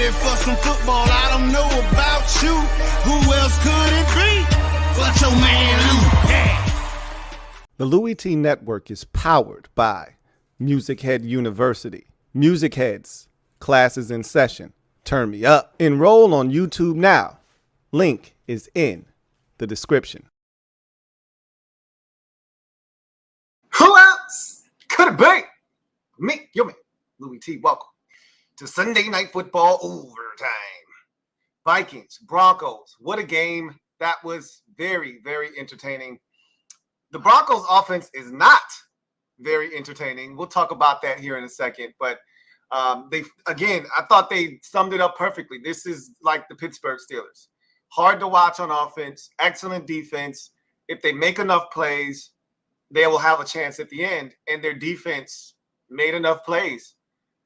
ready for some football. I don't know about you. Who else could it be but your man Lou? Yeah. The LouieTeeNetwork is powered by MusicHead University. MusicHeads, classes in session. Turn me up. Enroll on YouTube now. Link is in the description. Who else could it be? Me, your man, Louie T. Welcome to Sunday Night Football Overtime. Vikings, Broncos, what a game. That was very, very entertaining. The Broncos offense is not very entertaining. We'll talk about that here in a second. But I thought they summed it up perfectly. This is like the Pittsburgh Steelers. Hard to watch on offense, excellent defense. If they make enough plays, they will have a chance at the end. And their defense made enough plays.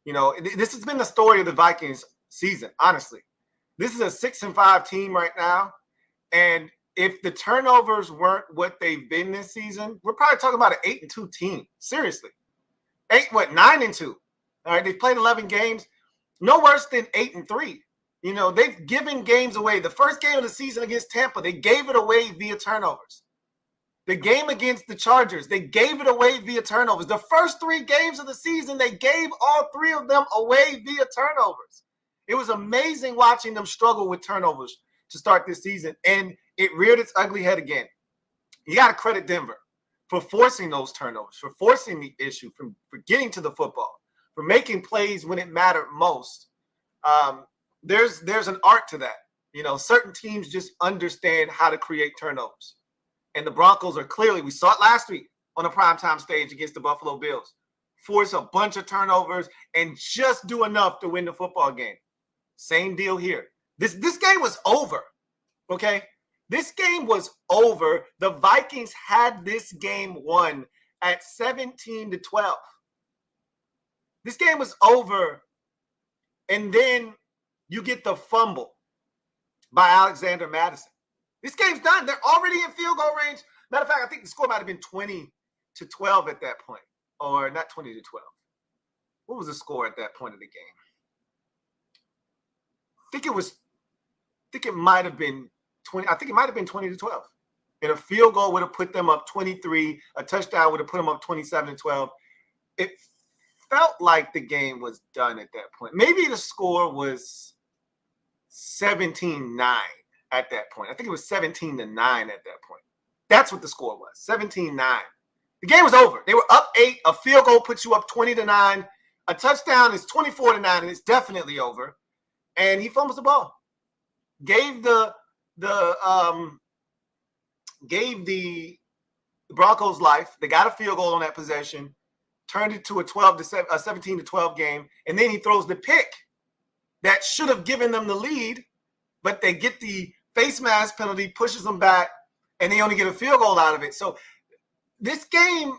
You know, this has been the story of the Vikings season, honestly. This is a 6-5 team right now. And if the turnovers weren't what they've been this season, we're probably talking about an 8-2 team. Seriously. 9-2. All right, they've played 11 games. No worse than 8-3. You know, they've given games away. The first game of the season against Tampa, they gave it away via turnovers. The game against the Chargers, they gave it away via turnovers. The first 3 games of the season, they gave all 3 of them away via turnovers. It was amazing watching them struggle with turnovers to start this season, and it reared its ugly head again. You got to credit Denver for forcing those turnovers, for forcing the issue, for getting to the football, for making plays when it mattered most. There's an art to that. You know, certain teams just understand how to create turnovers. And the Broncos are clearly, we saw it last week on a primetime stage against the Buffalo Bills, force a bunch of turnovers and just do enough to win the football game. Same deal here. This game was over, okay? This game was over. The Vikings had this game won at 17-12. This game was over, and then you get the fumble by Alexander Madison. This game's done. They're already in field goal range. Matter of fact, I think the score might have been 20-12 at that point. Or not 20-12. What was the score at that point of the game? I think it might have been 20. I think it might have been 20-12. And a field goal would have put them up 23. A touchdown would have put them up 27-12. It felt like the game was done at that point. Maybe the score was 17-9. At that point. I think it was 17-9 at that point. That's what the score was, 17-9. The game was over. They were up 8. A field goal puts you up 20-9. A touchdown is 24-9, and it's definitely over. And he fumbles the ball. Gave the Broncos life. They got a field goal on that possession, turned it to a 17-12 game, and then he throws the pick that should have given them the lead, but they get the face mask penalty, pushes them back, and they only get a field goal out of it. So this game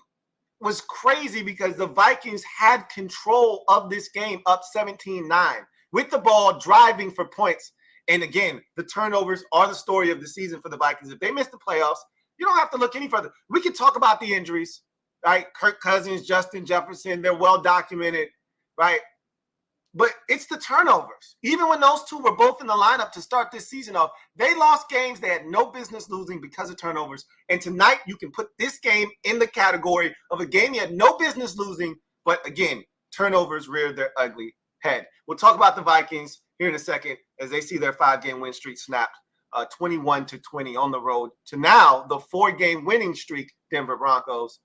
was crazy because the Vikings had control of this game up 17-9 with the ball driving for points. And again, the turnovers are the story of the season for the Vikings. If they miss the playoffs, you don't have to look any further. We can talk about the injuries, right? Kirk Cousins, Justin Jefferson, they're well documented, right? But it's the turnovers. Even when those two were both in the lineup to start this season off, they lost games they had no business losing because of turnovers. And tonight, you can put this game in the category of a game you had no business losing. But again, turnovers reared their ugly head. We'll talk about the Vikings here in a second as they see their 5-game win streak snapped 21-20 on the road to now the 4-game winning streak, Denver Broncos.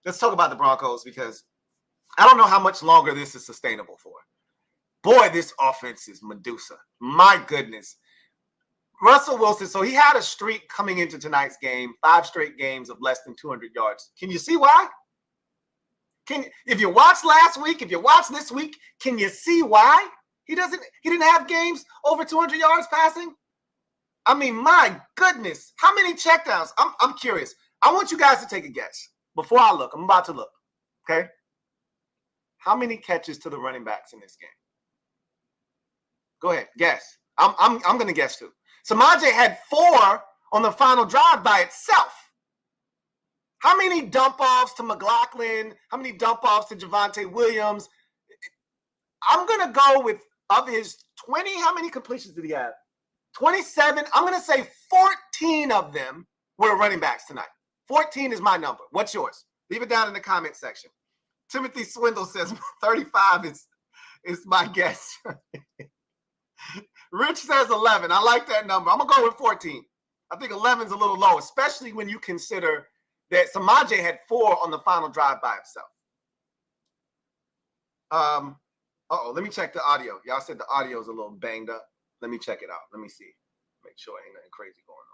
Let's talk about the Broncos because I don't know how much longer this is sustainable for. Boy, this offense is Medusa. My goodness. Russell Wilson, so he had a streak coming into tonight's game, 5 straight games of less than 200 yards. Can you see why? If you watched last week, if you watched this week, can you see why? He didn't have games over 200 yards passing? I mean, my goodness. How many checkdowns? I'm curious. I want you guys to take a guess before I look. I'm about to look, okay? How many catches to the running backs in this game? Go ahead, guess. I'm going to guess too. Samaje had 4 on the final drive by itself. How many dump-offs to McLaughlin? How many dump-offs to Javonte Williams? I'm going to go with of his 20, how many completions did he have? 27. I'm going to say 14 of them were running backs tonight. 14 is my number. What's yours? Leave it down in the comment section. Timothy Swindle says 35 is my guess. Rich says 11. I like that number. I'm going to go with 14. I think 11 is a little low, especially when you consider that Samaje had 4 on the final drive by himself. Let me check the audio. Y'all said the audio is a little banged up. Let me check it out. Let me see. Make sure ain't nothing crazy going on.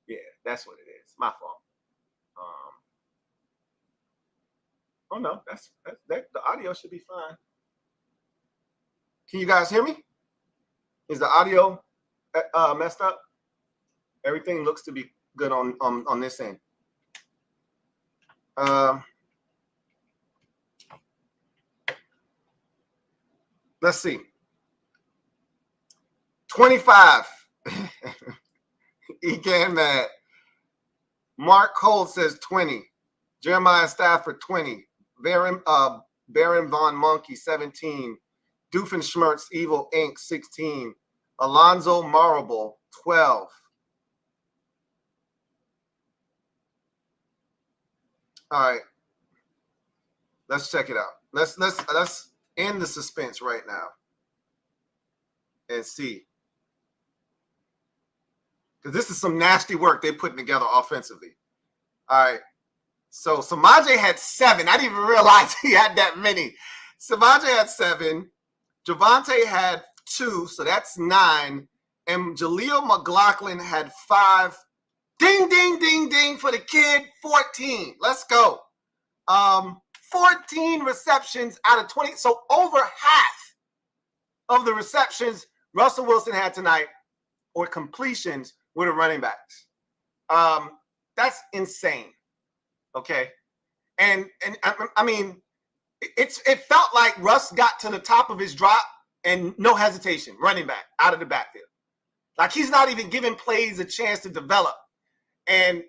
Yeah, that's what it is. My fault. Oh no, that's the audio should be fine. Can you guys hear me? Is the audio messed up? Everything looks to be good on this end. Let's see. 25. Egan mad. Mark Cole says 20. Jeremiah Stafford 20. Baron Von Monkey 17. Doofenshmirtz Evil Inc. 16. Alonzo Marable 12. All right. Let's check it out. Let's end the suspense right now and see. Because this is some nasty work they're putting together offensively. All right. So Samaje had 7. I didn't even realize he had that many. Samaje had 7. Javonte had 2, so that's 9. And Jaleel McLaughlin had 5. Ding, ding, ding, ding for the kid. 14. Let's go. 14 receptions out of 20. So over half of the receptions Russell Wilson had tonight or completions were the running backs. That's insane. Okay. And I mean, it felt like Russ got to the top of his drop and no hesitation, running back out of the backfield. Like he's not even giving plays a chance to develop. And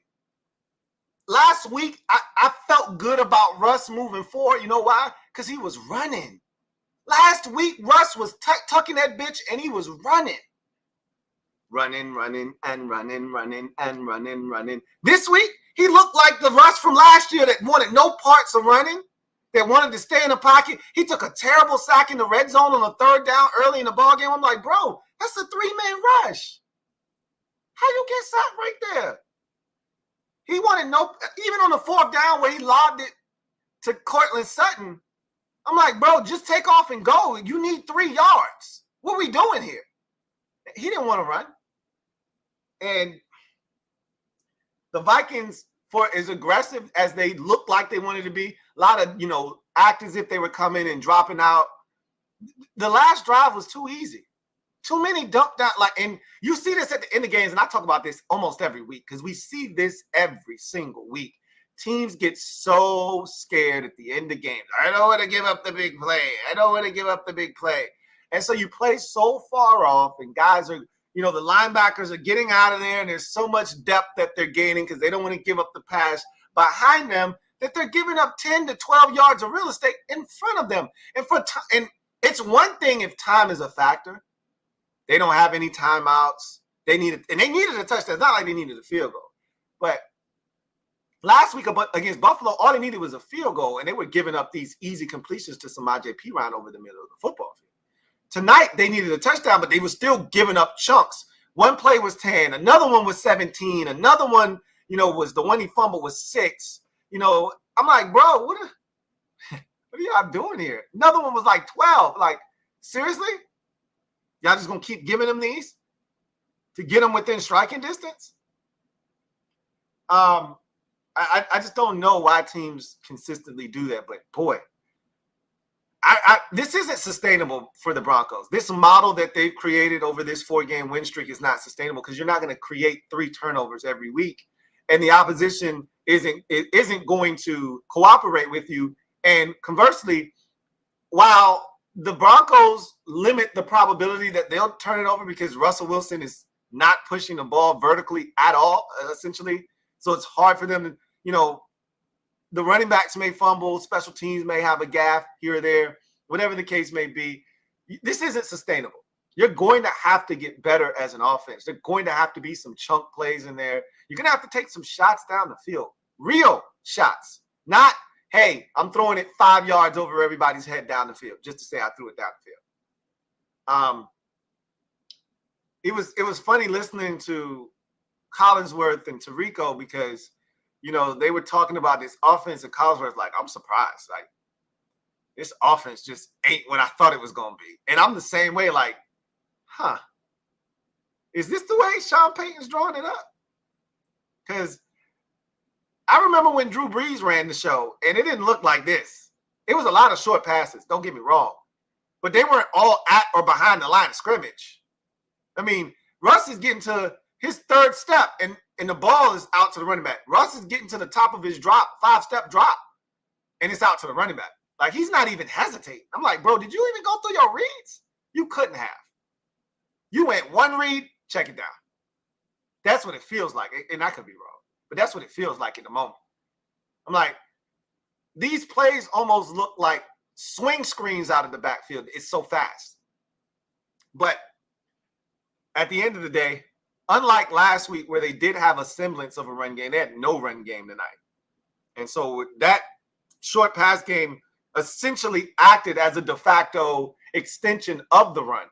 last week, I felt good about Russ moving forward. You know why? Because he was running. Last week, Russ was tucking that bitch and he was running. Running. This week, he looked like the Russ from last year that wanted no parts of running, that wanted to stay in the pocket. He took a terrible sack in the red zone on the 3rd down early in the ball game. I'm like, bro, that's a 3-man rush. How you get sacked right there? He wanted no, even on the 4th down where he lobbed it to Cortland Sutton. I'm like, bro, just take off and go. You need 3 yards. What are we doing here? He didn't want to run. And the Vikings, for as aggressive as they looked like they wanted to be, a lot of, act as if they were coming and dropping out. The last drive was too easy. Too many dumped down. And you see this at the end of games, and I talk about this almost every week because we see this every single week. Teams get so scared at the end of games. I don't want to give up the big play. And so you play so far off, and guys are, the linebackers are getting out of there, and there's so much depth that they're gaining because they don't want to give up the pass behind them that they're giving up 10 to 12 yards of real estate in front of them. And it's one thing if time is a factor. They don't have any timeouts. They needed a touchdown. It's not like they needed a field goal. But last week against Buffalo, all they needed was a field goal, and they were giving up these easy completions to Samaje Perine over the middle of the football field. Tonight, they needed a touchdown, but they were still giving up chunks. One play was 10. Another one was 17. Another one, was the one he fumbled was 6. I'm like, bro, what are y'all doing here? Another one was like 12. Like, seriously? Y'all just going to keep giving them these to get them within striking distance? I just don't know why teams consistently do that. But, boy, this isn't sustainable for the Broncos. This model that they've created over this 4-game win streak is not sustainable because you're not going to create 3 turnovers every week. And the opposition isn't going to cooperate with you. And conversely, while the Broncos limit the probability that they'll turn it over because Russell Wilson is not pushing the ball vertically at all, essentially. So it's hard for them to, the running backs may fumble, special teams may have a gaffe here or there. whatever the case may be. This isn't sustainable. You're going to have to get better as an offense. There's going to have to be some chunk plays in there. You're going to have to take some shots down the field. Real shots. Not, hey, I'm throwing it 5 yards over everybody's head down the field just to say I threw it down the field. It was funny listening to Collinsworth and Tirico because, you know, they were talking about this offense and Collinsworth's like, I'm surprised. Like, this offense just ain't what I thought it was going to be. And I'm the same way, like, is this the way Sean Payton's drawing it up? Because I remember when Drew Brees ran the show, and it didn't look like this. It was a lot of short passes, don't get me wrong. But they weren't all at or behind the line of scrimmage. I mean, Russ is getting to his third step, and the ball is out to the running back. Russ is getting to the top of his drop, 5-step drop, and it's out to the running back. Like, he's not even hesitating. I'm like, bro, did you even go through your reads? You couldn't have. You went one read, check it down. That's what it feels like. And I could be wrong, but that's what it feels like in the moment. I'm like, these plays almost look like swing screens out of the backfield. It's so fast. But at the end of the day, unlike last week where they did have a semblance of a run game, they had no run game tonight. And so that short pass game essentially acted as a de facto extension of the run.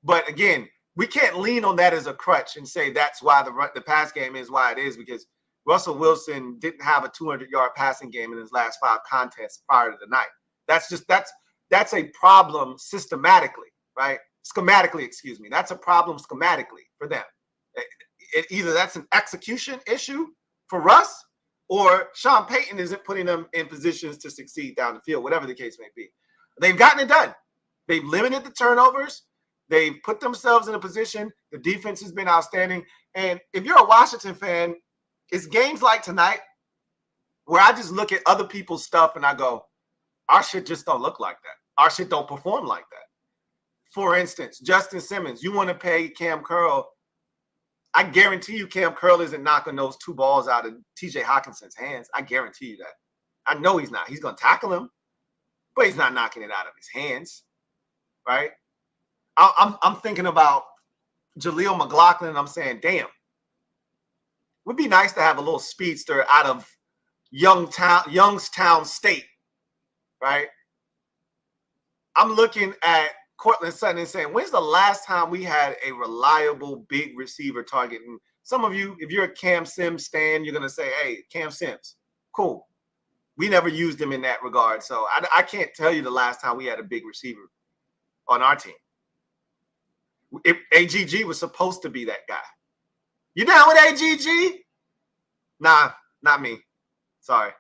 But again, we can't lean on that as a crutch and say that's why the pass game is why it is, because Russell Wilson didn't have a 200-yard passing game in his last 5 contests prior to the night. That's a problem systematically, right? Schematically, excuse me. That's a problem schematically for them. Either that's an execution issue for Russ, or Sean Payton isn't putting them in positions to succeed down the field, whatever the case may be. They've gotten it done. They've limited the turnovers. They've put themselves in a position. The defense has been outstanding. And if you're a Washington fan, it's games like tonight where I just look at other people's stuff and I go, our shit just don't look like that. Our shit don't perform like that. For instance, Justin Simmons, you want to pay Cam Curl. I guarantee you Cam Curl isn't knocking those 2 balls out of TJ Hawkinson's hands. I guarantee you that. I know he's not. He's going to tackle him, but he's not knocking it out of his hands, right? I'm thinking about Jaleel McLaughlin, and I'm saying, damn, would be nice to have a little speedster out of Youngstown State, right? I'm looking at Cortland Sutton and saying, when's the last time we had a reliable big receiver target? And some of you, if you're a Cam Sims stan, you're going to say, hey, Cam Sims, cool. We never used him in that regard. So I can't tell you the last time we had a big receiver on our team. If AGG was supposed to be that guy. You down with AGG? Nah, not me. Sorry.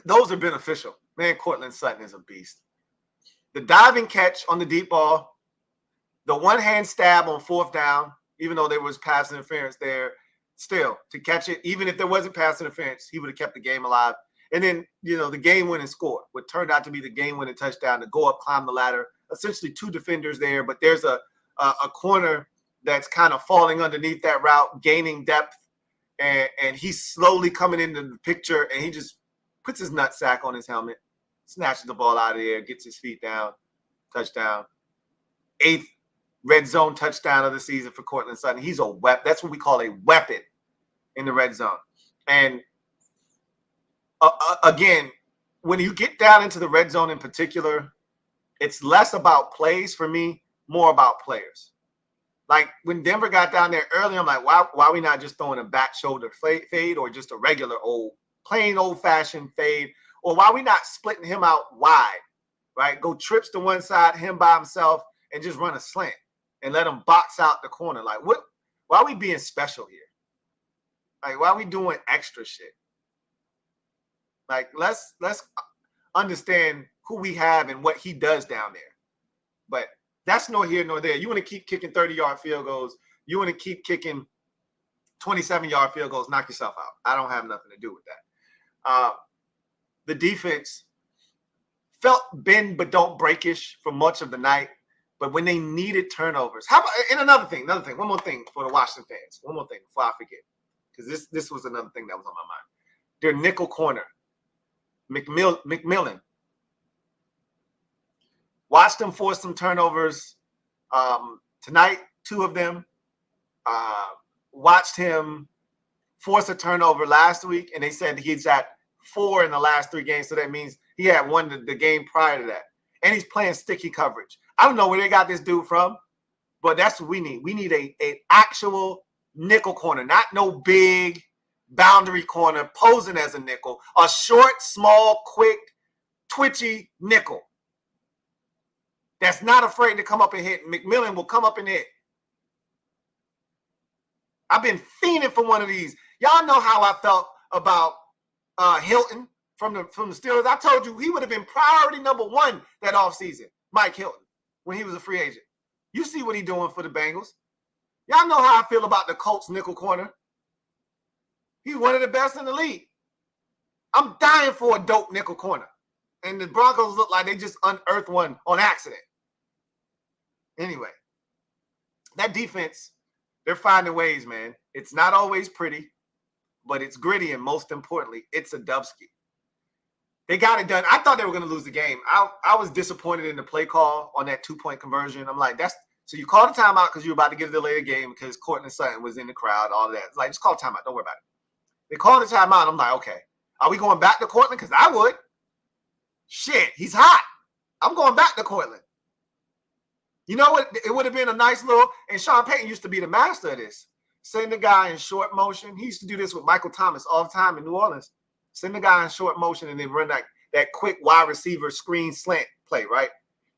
Those are beneficial. Man, Cortland Sutton is a beast. The diving catch on the deep ball, the one-hand stab on 4th down, even though there was pass interference there, still, to catch it, even if there wasn't pass interference, he would have kept the game alive. And then, you know, the game-winning score, what turned out to be the game-winning touchdown to go up, climb the ladder. Essentially 2 defenders there, but there's a corner that's kind of falling underneath that route, gaining depth, and he's slowly coming into the picture, and he just puts his nutsack on his helmet, snatches the ball out of the air, gets his feet down, touchdown. 8th red zone touchdown of the season for Cortland Sutton. He's a weapon. That's what we call a weapon in the red zone. And again, when you get down into the red zone in particular, it's less about plays for me, more about players. Like when Denver got down there early, I'm like, why are we not just throwing a back shoulder fade or just a regular plain old-fashioned fade? Or why are we not splitting him out wide, right? Go trips to one side, him by himself, and just run a slant and let him box out the corner. Like, what? Why are we being special here? Like, why are we doing extra shit? Like, let's understand who we have and what he does down there. But that's nor here nor there. You want to keep kicking 30-yard field goals. You want to keep kicking 27-yard field goals. Knock yourself out. I don't have nothing to do with that. The defense felt bend but don't breakish for much of the night. But when they needed turnovers, how about, and another thing, one more thing for the Washington fans. One more thing before I forget, because this was another thing that was on my mind. Their nickel corner. McMillan. Watched him force some turnovers tonight, 2 of them. Watched him force a turnover last week, and they said he's at 4 in the last 3 games, so that means he had 1 the game prior to that. And he's playing sticky coverage. I don't know where they got this dude from, but that's what we need. We need a actual nickel corner, not no big boundary corner posing as a nickel. A short, small, quick, twitchy nickel that's not afraid to come up and hit. McMillan will come up and hit. I've been fiending for one of these. Y'all know how I felt about Hilton from the Steelers. I told you he would have been priority number 1 that offseason, Mike Hilton, when he was a free agent. You see what he's doing for the Bengals. Y'all know how I feel about the Colts nickel corner. He's one of the best in the league. I'm dying for a dope nickel corner. And the Broncos look like they just unearthed one on accident. Anyway, that defense, they're finding ways, man. It's not always pretty, but it's gritty, and most importantly, it's a dubski. They got it done. I thought they were going to lose the game. I was disappointed in the play call on that 2-point conversion. I'm like, so you called a timeout because you were about to get a delay of game because Courtland Sutton was in the crowd, all of that. It's like, just call a timeout. Don't worry about it. They called a timeout. I'm like, okay. Are we going back to Courtland? Because I would. Shit, he's hot. I'm going back to Courtland. You know what? It would have been a nice little, and Sean Payton used to be the master of this. Send the guy in short motion. He used to do this with Michael Thomas all the time in New Orleans. Send the guy in short motion and then run that quick wide receiver screen slant play, right?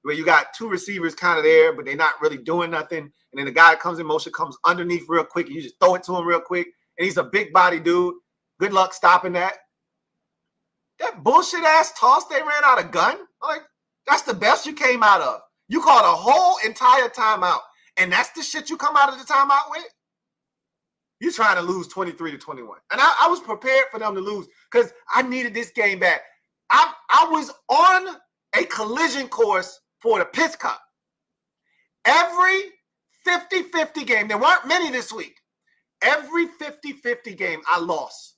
Where you got 2 receivers kind of there, but they're not really doing nothing. And then the guy that comes in motion comes underneath real quick, and you just throw it to him real quick. And he's a big body dude. Good luck stopping that. That bullshit ass toss they ran out of gun, like, that's the best you came out of. You called a whole entire timeout, and that's the shit you come out of the timeout with? You're trying to lose 23-21. And I was prepared for them to lose because I needed this game back. I was on a collision course for the Piss Cup. Every 50-50 game, there weren't many this week. Every 50-50 game I lost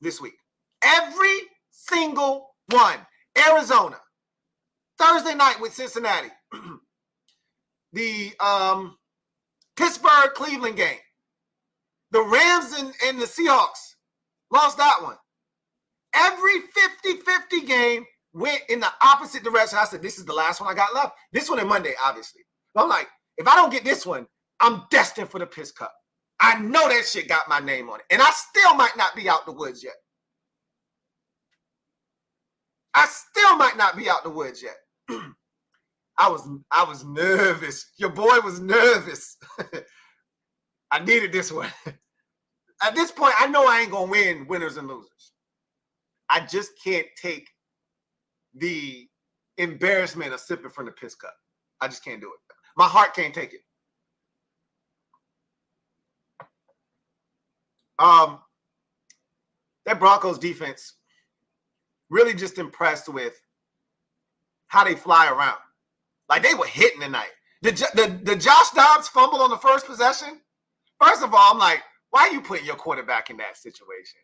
this week. Every single one. Arizona. Thursday night with Cincinnati. The Pittsburgh-Cleveland game. The Rams and the Seahawks lost that one. Every 50-50 game went in the opposite direction. I said, this is the last one I got left. This one is Monday, obviously. But I'm like, if I don't get this one, I'm destined for the Piss Cup. I know that shit got my name on it. And I still might not be out the woods yet. I was nervous. Your boy was nervous. I needed this one. At this point, I know I ain't going to win winners and losers. I just can't take the embarrassment of sipping from the Piss Cup. I just can't do it. My heart can't take it. That Broncos defense, really just impressed with how they fly around. Like, they were hitting tonight. The Josh Dobbs fumble on the first possession, first of all, I'm like, why are you putting your quarterback in that situation?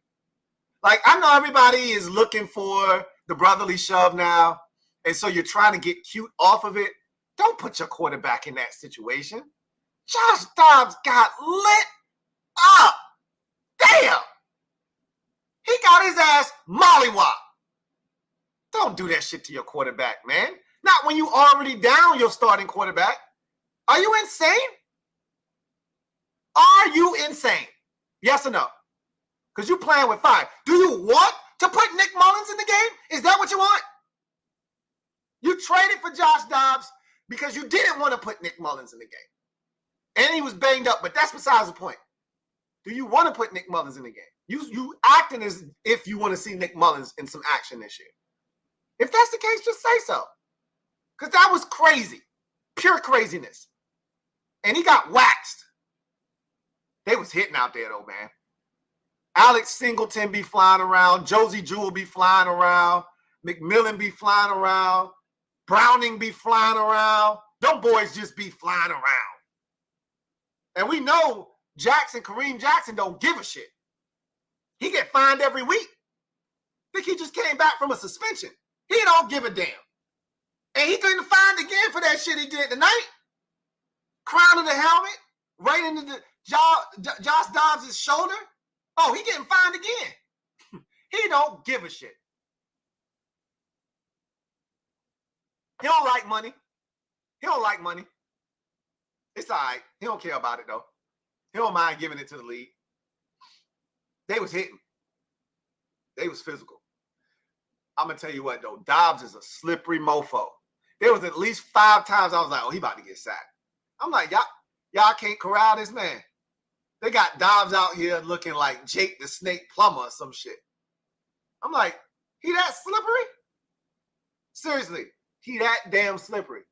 Like, I know everybody is looking for the brotherly shove now, and so you're trying to get cute off of it. Don't put your quarterback in that situation. Josh Dobbs got lit up. Damn. He got his ass mollywop. Don't do that shit to your quarterback, man. Not when you already down your starting quarterback. Are you insane? Are you insane? Yes or no? Because you're playing with fire. Do you want to put Nick Mullins in the game? Is that what you want? You traded for Josh Dobbs because you didn't want to put Nick Mullins in the game. And he was banged up, but that's besides the point. Do you want to put Nick Mullins in the game? You acting as if you want to see Nick Mullins in some action this year. If that's the case, just say so. Because that was crazy. Pure craziness. And he got waxed. They was hitting out there, though, man. Alex Singleton be flying around. Josie Jewell be flying around. McMillan be flying around. Browning be flying around. Them boys just be flying around. And we know Kareem Jackson don't give a shit. He get fined every week. Think he just came back from a suspension. He don't give a damn. And he couldn't find again for that shit he did tonight. Crown of the helmet, right into the Josh Dobbs' shoulder. Oh, he getting fined again. He don't give a shit. He don't like money. He don't like money. It's all right. He don't care about it, though. He don't mind giving it to the league. They was hitting. They was physical. I'm going to tell you what, though. Dobbs is a slippery mofo. There was at least 5 times I was like, oh, he about to get sacked. I'm like, y'all can't corral this man. They got Dobbs out here looking like Jake the Snake Plumber or some shit. I'm like, he that slippery? Seriously, he that damn slippery.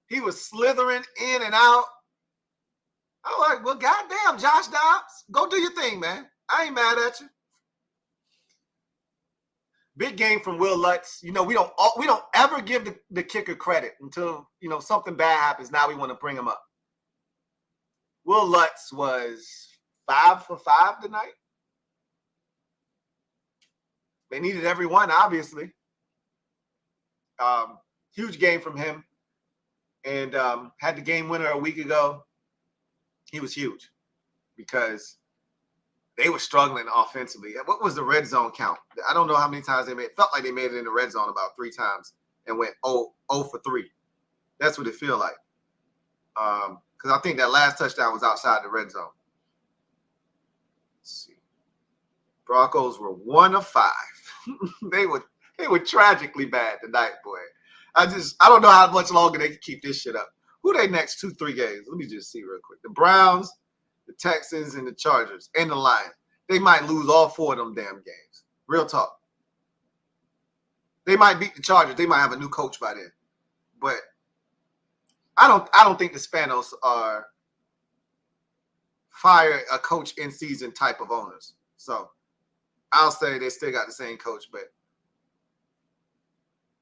He was slithering in and out. I was like, well, goddamn, Josh Dobbs, go do your thing, man. I ain't mad at you. Big game from Will Lutz. You know, we don't ever give the kicker credit until, you know, something bad happens. Now we want to bring him up. Will Lutz was 5 for 5 tonight. They needed every one, obviously. Huge game from him. And had the game winner a week ago. He was huge because they were struggling offensively. What was the red zone count? I don't know how many times they made. It felt like they made it in the red zone about 3 times and went 0 for 3. That's what it feel like. Because I think that last touchdown was outside the red zone. Let's see. Broncos were 1 of 5. They were tragically bad tonight, boy. I don't know how much longer they can keep this shit up. Who they next 2-3 games? Let me just see real quick. The Browns, the Texans, and the Chargers, and the Lions. They might lose all 4 of them damn games. Real talk. They might beat the Chargers. They might have a new coach by then. But I don't think the Spanos are fire a coach in season type of owners. So I'll say they still got the same coach, but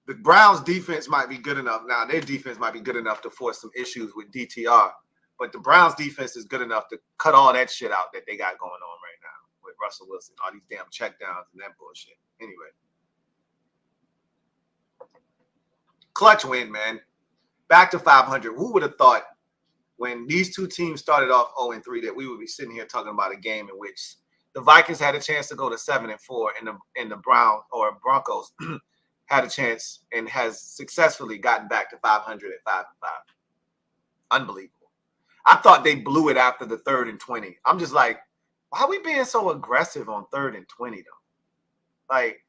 the Browns defense might be good enough. Now, their defense might be good enough to force some issues with DTR, but the Browns defense is good enough to cut all that shit out that they got going on right now with Russell Wilson, all these damn checkdowns and that bullshit. Anyway. Clutch win, man. Back to 500. Who would have thought when these two teams started off 0-3 that we would be sitting here talking about a game in which the Vikings had a chance to go to 7-4 and the Broncos had a chance and has successfully gotten back to 500 at 5-5. Unbelievable. I thought they blew it after the 3rd and 20. I'm just like, why are we being so aggressive on 3rd and 20 though? Like,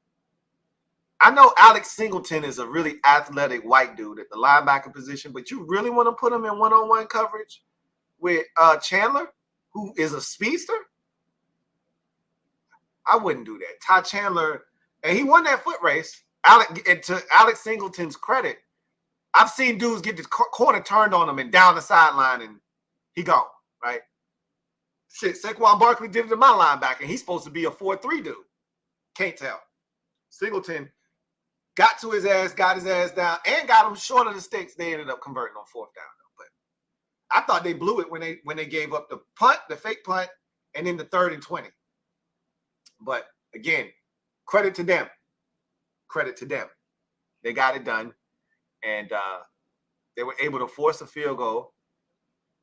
I know Alex Singleton is a really athletic white dude at the linebacker position, but you really want to put him in one-on-one coverage with Chandler, who is a speedster? I wouldn't do that. Ty Chandler, and he won that foot race. And to Alex Singleton's credit, I've seen dudes get the corner turned on him and down the sideline, and he gone, right? Shit, Saquon Barkley did it to my linebacker. He's supposed to be a 4-3 dude. Can't tell. Singleton got to his ass, got his ass down, and got him short of the sticks. They ended up converting on 4th down, though. But I thought they blew it when they gave up the punt, the fake punt, and then the 3rd and 20. But again, credit to them. Credit to them. They got it done, and they were able to force a field goal,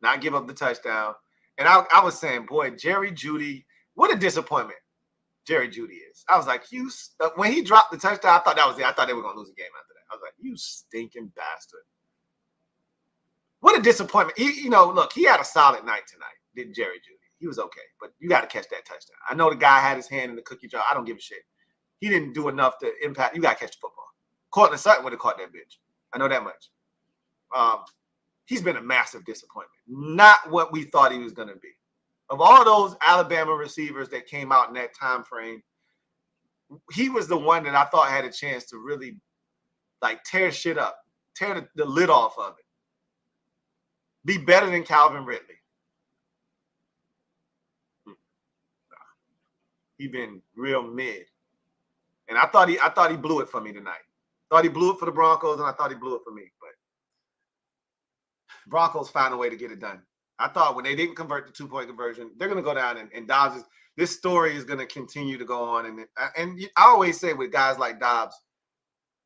not give up the touchdown. And I was saying, boy, Jerry Jeudy, what a disappointment Jerry Jeudy is. I was like, when he dropped the touchdown, I thought that was it. I thought they were going to lose the game after that. I was like, you stinking bastard. What a disappointment. Look, he had a solid night tonight, did Jerry Jeudy. He was okay, but you got to catch that touchdown. I know the guy had his hand in the cookie jar. I don't give a shit. He didn't do enough to impact. You got to catch the football. Cortland Sutton would have caught that bitch. I know that much. He's been a massive disappointment. Not what we thought he was going to be. Of all those Alabama receivers that came out in that time frame, he was the one that I thought had a chance to really like tear shit up, tear the lid off of it. Be better than Calvin Ridley. He been real mid. And I thought he blew it for me tonight. Thought he blew it for the Broncos, and I thought he blew it for me. But Broncos found a way to get it done. I thought when they didn't convert the 2-point conversion, they're going to go down and Dobbs is this story is going to continue to go on. And I always say with guys like Dobbs,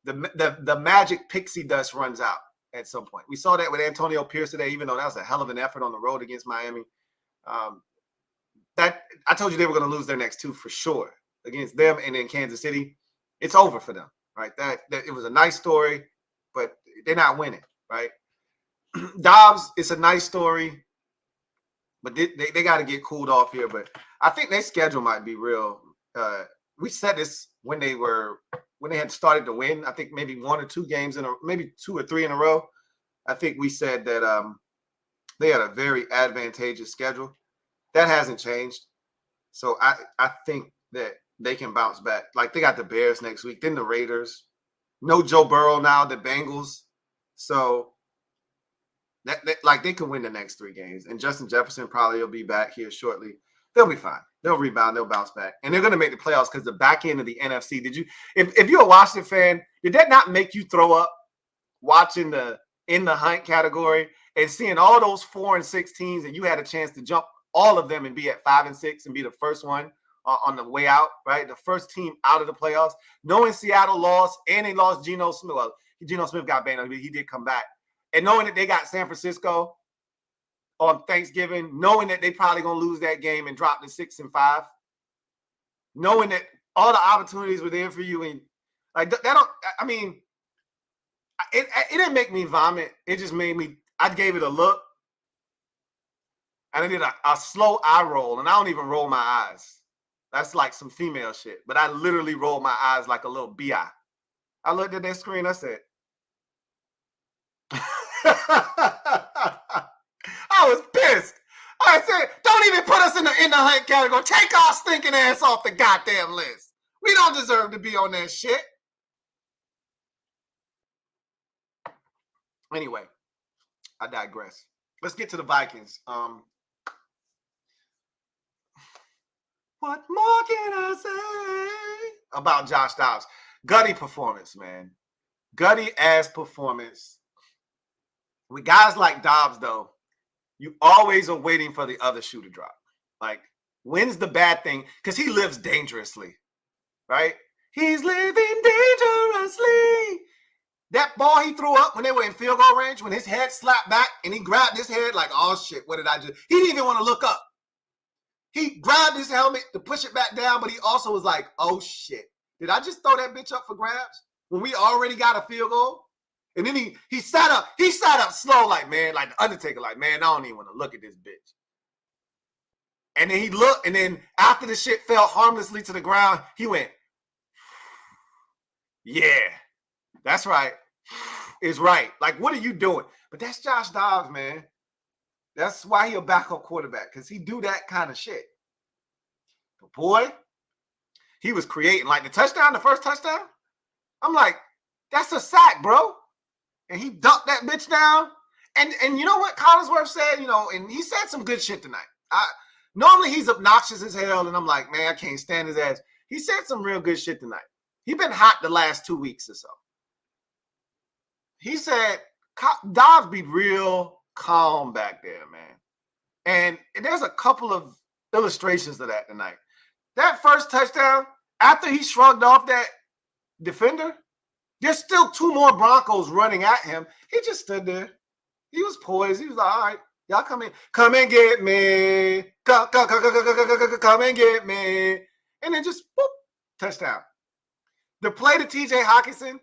the magic pixie dust runs out at some point. We saw that with Antonio Pierce today, even though that was a hell of an effort on the road against Miami. That I told you they were going to lose their next two for sure against them and then Kansas City. It's over for them, right? That it was a nice story, but they're not winning, right? Dobbs, it's a nice story, but they got to get cooled off here. But I think their schedule might be real. We said this when they had started to win. I think maybe 1 or 2 games maybe 2 or 3 in a row. I think we said that they had a very advantageous schedule. That hasn't changed. So I think that they can bounce back. Like they got the Bears next week, then the Raiders. No Joe Burrow now, the Bengals. So that like they can win the next 3 games. And Justin Jefferson probably will be back here shortly. They'll be fine. They'll rebound. They'll bounce back. And they're going to make the playoffs because the back end of the NFC. If you're a Washington fan, did that not make you throw up watching the in the hunt category and seeing all those 4 and 6 teams and you had a chance to jump all of them and be at 5 and 6 and be the first one on the way out, right? The first team out of the playoffs. Knowing Seattle lost and they lost Geno Smith. Well, Geno Smith got banned. He did come back. And knowing that they got San Francisco on Thanksgiving, knowing that they probably going to lose that game and drop to 6 and 5, knowing that all the opportunities were there for you. And like that don't, I mean, it didn't make me vomit. It just made me, I gave it a look. And I did a slow eye roll, and I don't even roll my eyes. That's like some female shit. But I literally rolled my eyes like a little bi. I looked at that screen. I said, I was pissed. I said, don't even put us in the hunt category. Take our stinking ass off the goddamn list. We don't deserve to be on that shit. Anyway, I digress. Let's get to the Vikings. What more can I say about Josh Dobbs? Gutty performance, man. Gutty ass performance. With guys like Dobbs, though, you always are waiting for the other shoe to drop. Like, when's the bad thing? Because he lives dangerously, right? He's living dangerously. That ball he threw up when they were in field goal range, when his head slapped back and he grabbed his head like, oh, shit, what did I do? He didn't even want to look up. He grabbed his helmet to push it back down, but he also was like, oh, shit. Did I just throw that bitch up for grabs when we already got a field goal? And then he sat up. He sat up slow like, man, like the Undertaker, like, man, I don't even want to look at this bitch. And then he looked, and then after the shit fell harmlessly to the ground, he went, yeah, that's right. It's right. Like, what are you doing? But that's Josh Dobbs, man. That's why he a backup quarterback, because he do that kind of shit. But boy, he was creating. Like the touchdown, the first touchdown, I'm like, that's a sack, bro. And he dunked that bitch down. And you know what Collinsworth said? You know, and he said some good shit tonight. Normally he's obnoxious as hell, and I'm like, man, I can't stand his ass. He said some real good shit tonight. He been hot the last 2 weeks or so. He said, Dobbs be real calm back there, man. And there's a couple of illustrations of that tonight. That first touchdown, after he shrugged off that defender, there's still 2 more Broncos running at him. He just stood there. He was poised. He was like, all right, y'all come in. Come and get me. Come and get me. And then just, boop, touchdown. The play to TJ Hawkinson,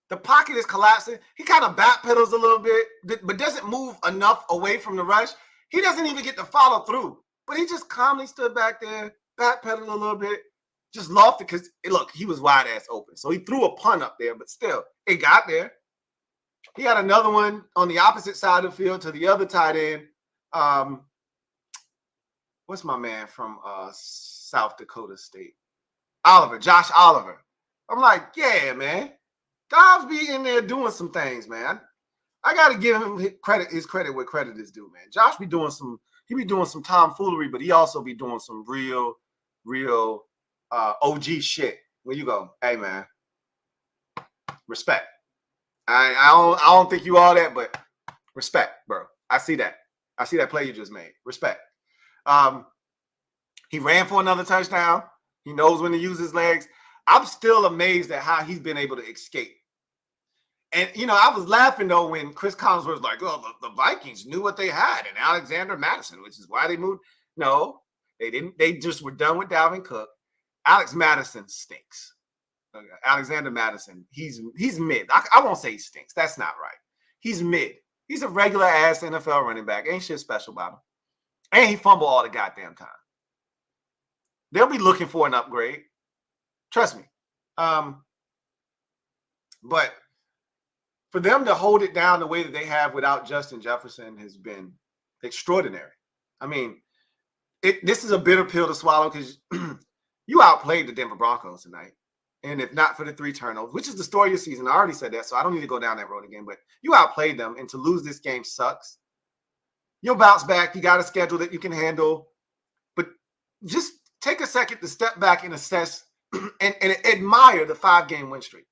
the pocket is collapsing. He kind of backpedals a little bit, but doesn't move enough away from the rush. He doesn't even get to follow through. But he just calmly stood back there, backpedaled a little bit, just lofted because, look, he was wide ass open. So he threw a punt up there, but still, it got there. He had another one on the opposite side of the field to the other tight end. What's my man from South Dakota State? Josh Oliver. I'm like, yeah, man. Dobbs be in there doing some things, man. I got to give him his credit where credit is due, man. Josh be doing some tomfoolery, but he also be doing some real OG shit. Where you go, hey, man, respect. I don't think you all that, but respect, bro. I see that. I see that play you just made. Respect. He ran for another touchdown. He knows when to use his legs. I'm still amazed at how he's been able to escape. And, I was laughing, though, when Chris Collinsworth was like, oh, the Vikings knew what they had in Alexander Madison, which is why they moved. No, they didn't. They just were done with Dalvin Cook. Alex Madison stinks. Alexander Madison, he's mid. I won't say he stinks. That's not right. He's mid. He's a regular-ass NFL running back. Ain't shit special about him. And he fumbled all the goddamn time. They'll be looking for an upgrade. Trust me. But for them to hold it down the way that they have without Justin Jefferson has been extraordinary. I mean, this is a bitter pill to swallow because you outplayed the Denver Broncos tonight. And if not for the 3 turnovers, which is the story of your season, I already said that, so I don't need to go down that road again. But you outplayed them, and to lose this game sucks. You'll bounce back. You got a schedule that you can handle. But just take a second to step back and assess and admire the 5-game win streak.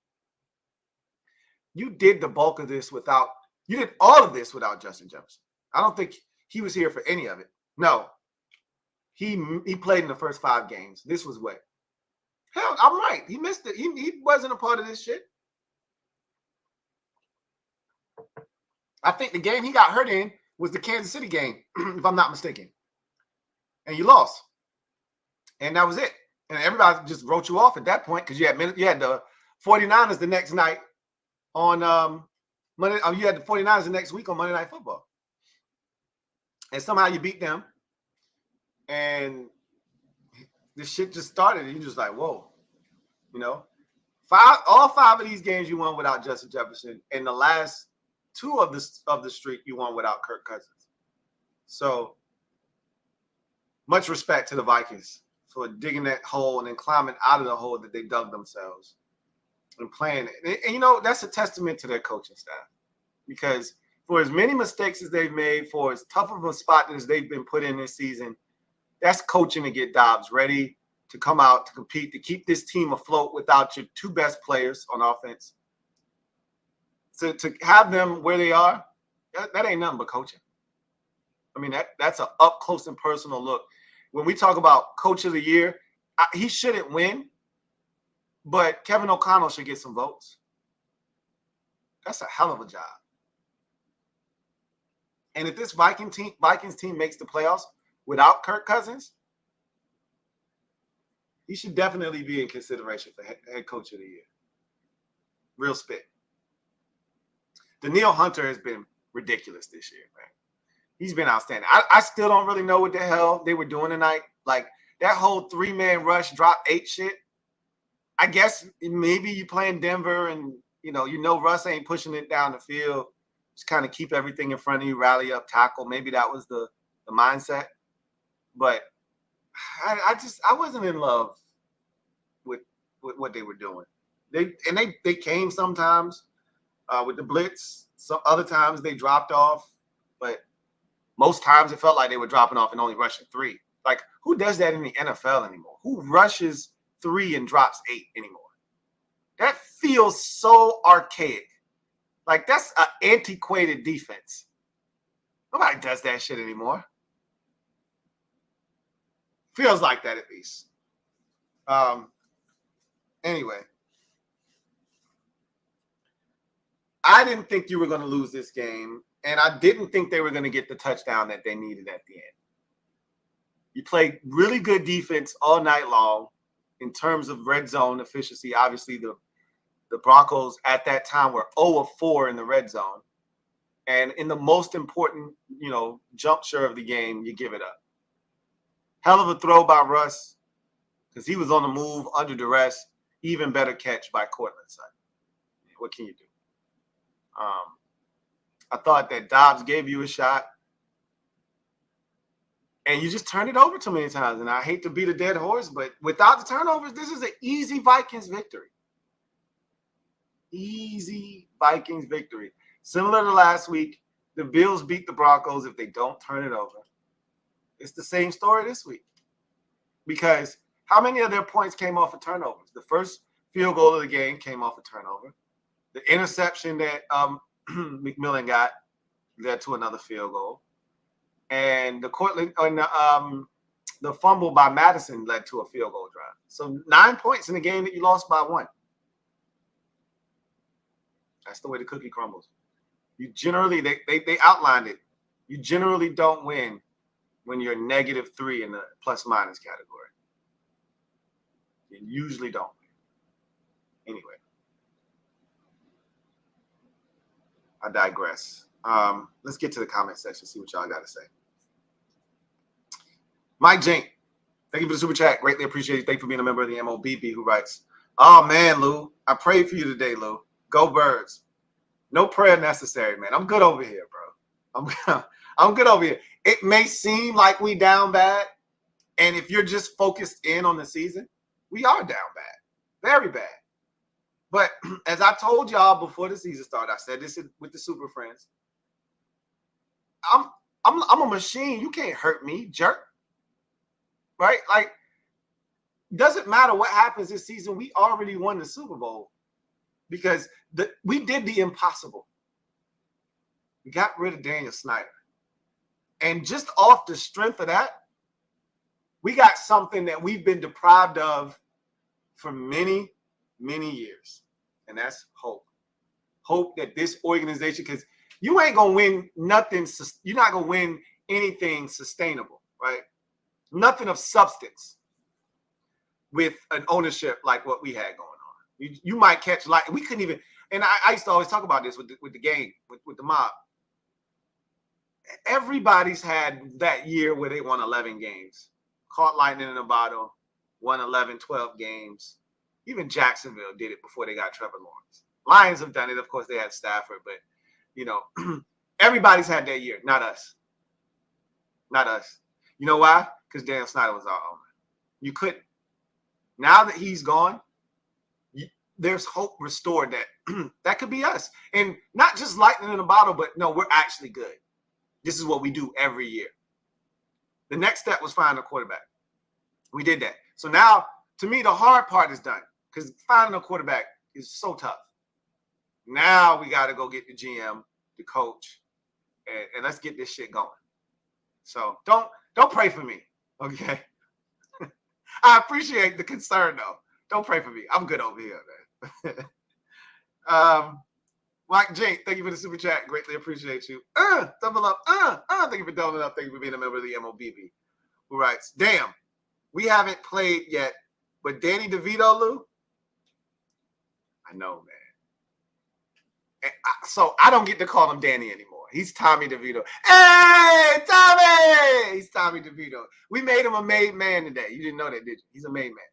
You did the bulk of this you did all of this without Justin Jefferson. I don't think he was here for any of it. No. He played in the first 5 games. This was what? Hell, I'm right. He missed it. He wasn't a part of this shit. I think the game he got hurt in was the Kansas City game, if I'm not mistaken. And you lost. And that was it. And everybody just wrote you off at that point because you had the 49ers the next night on Monday. You had the 49ers the next week on Monday Night Football. And somehow you beat them. And this shit just started. And you're just like, whoa. All 5 of these games you won without Justin Jefferson. And the last 2 of the streak you won without Kirk Cousins. So much respect to the Vikings for digging that hole and then climbing out of the hole that they dug themselves and playing it. And that's a testament to their coaching staff, because for as many mistakes as they've made, for as tough of a spot as they've been put in this season, that's coaching to get Dobbs ready to come out to compete, to keep this team afloat without your 2 best players on offense. So to have them where they are, that ain't nothing but coaching. I mean, that's an up close and personal look. When we talk about Coach of the Year, he shouldn't win, but Kevin O'Connell should get some votes. That's a hell of a job. And if this Vikings team makes the playoffs without Kirk Cousins, he should definitely be in consideration for head coach of the year. Real spit. Danielle Hunter has been ridiculous this year, man. He's been outstanding. I still don't really know what the hell they were doing tonight. Like, that whole 3-man rush drop 8 shit. I guess maybe you playing Denver and, Russ ain't pushing it down the field. Just kind of keep everything in front of you, rally up, tackle. Maybe that was the mindset. But I wasn't in love with what they were doing. They came sometimes with the blitz. Some other times they dropped off. But most times it felt like they were dropping off and only rushing 3. Like, who does that in the NFL anymore? Who rushes 3 and drops 8 anymore? That feels so archaic. Like, that's an antiquated defense. Nobody does that shit anymore. Feels like that at least. Anyway. I didn't think you were going to lose this game. And I didn't think they were going to get the touchdown that they needed at the end. You played really good defense all night long in terms of red zone efficiency. Obviously, the Broncos at that time were 0 of 4 in the red zone. And in the most important, juncture of the game, you give it up. Hell of a throw by Russ, because he was on the move under duress. Even better catch by Cortland Sutton. What can you do? I thought that Dobbs gave you a shot, and you just turned it over too many times. And I hate to beat a dead horse, but without the turnovers, this is an easy Vikings victory. Easy Vikings victory. Similar to last week, the Bills beat the Broncos if they don't turn it over. It's the same story this week. Because how many of their points came off of turnovers? The first field goal of the game came off a turnover. The interception that McMillan got led to another field goal. And the Cortland the fumble by Madison led to a field goal drive. So 9 points in a game that you lost by 1. That's the way the cookie crumbles. You generally, they outlined it. You generally don't win when you're -3 in the plus-minus category. You usually don't win. Anyway, I digress. Let's get to the comment section, see what y'all got to say. Mike Jink, thank you for the super chat. Greatly appreciate it. Thank you for being a member of the MOBB, who writes, "Oh, man, Lou, I prayed for you today, Lou. Go Birds. No prayer necessary, man. I'm good over here, bro. I'm good over here. It may seem like we down bad, and if you're just focused in on the season, we are down bad, very bad. But as I told y'all before the season started, I said this with the Super Friends. I'm a machine. You can't hurt me, jerk. Right? Like, doesn't matter what happens this season. We already won the Super Bowl because we did the impossible. We got rid of Daniel Snyder. And just off the strength of that, we got something that we've been deprived of for many, many years. And that's hope. Hope that this organization, because you ain't going to win nothing. You're not going to win anything sustainable, right? Nothing of substance with an ownership like what we had going on. You might catch like we couldn't even, and I used to always talk about this with the game, with the mob. Everybody's had that year where they won 11 games, caught lightning in a bottle, won 11, 12 games. Even Jacksonville did it before they got Trevor Lawrence. Lions have done it. Of course, they had Stafford, but, you know, everybody's had that year, not us. Not us. You know why? Because Daniel Snyder was our owner. You couldn't. Now that he's gone, there's hope restored that that could be us. And not just lightning in a bottle, but no, we're actually good. This is what we do every year. The next step was finding a quarterback. We did that. So now, to me, the hard part is done because finding a quarterback is so tough. Now we got to go get the GM, the coach, and let's get this shit going. So don't pray for me, okay? I appreciate the concern, though. Don't pray for me. I'm good over here, man. Mike Jink, thank you for the super chat. Greatly appreciate you. Double up. Thank you for doubling up. Thank you for being a member of the MOBB. Who writes, damn, we haven't played yet, but Danny DeVito, Lou? I know, man. So I don't get to call him Danny anymore. He's Tommy DeVito. Hey, Tommy! He's Tommy DeVito. We made him a made man today. You didn't know that, did you? He's a made man.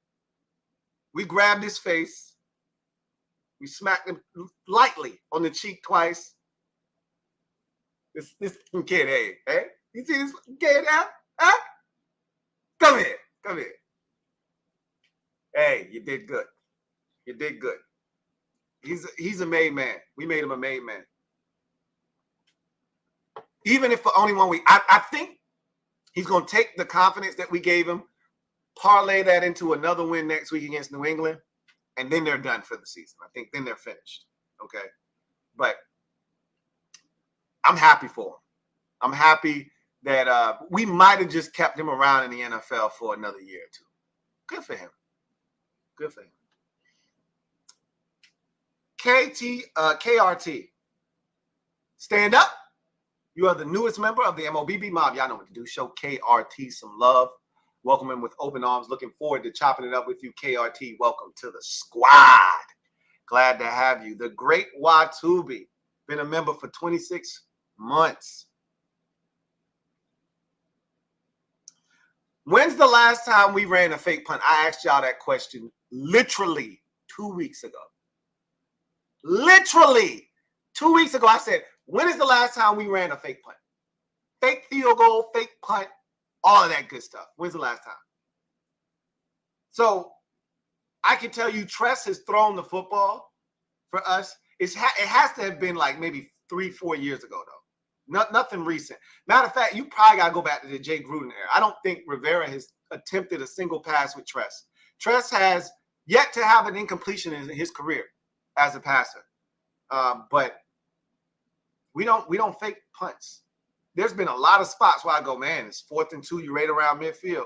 We grabbed his face. We smacked him lightly on the cheek twice. This kid, hey? You see this kid now? Huh? Come here. Hey, you did good. You did good. He's a made man. We made him a made man. Even if for only 1 week. I think he's going to take the confidence that we gave him, parlay that into another win next week against New England, and then they're done for the season. I think then they're finished. Okay? But I'm happy for him. I'm happy that we might have just kept him around in the NFL for another year or two. Good for him. Good for him. KRT. Stand up. You are the newest member of the MOBB mob. Y'all know what to do. Show KRT some love. Welcome him with open arms. Looking forward to chopping it up with you, KRT. Welcome to the squad. Glad to have you. The great Watubi. Been a member for 26 months. When's the last time we ran a fake punt? I asked y'all that question literally 2 weeks ago. Literally 2 weeks ago, I said, when is the last time we ran a fake punt? Fake field goal, fake punt, all of that good stuff. When's the last time? So I can tell you Tress has thrown the football for us. It has to have been like maybe 3-4 years ago, though. Nothing recent. Matter of fact, you probably got to go back to the Jay Gruden era. I don't think Rivera has attempted a single pass with Tress. Tress has yet to have an incompletion in his career as a passer. But we don't fake punts. There's been a lot of spots where I go, man, it's 4th and 2, you're right around midfield.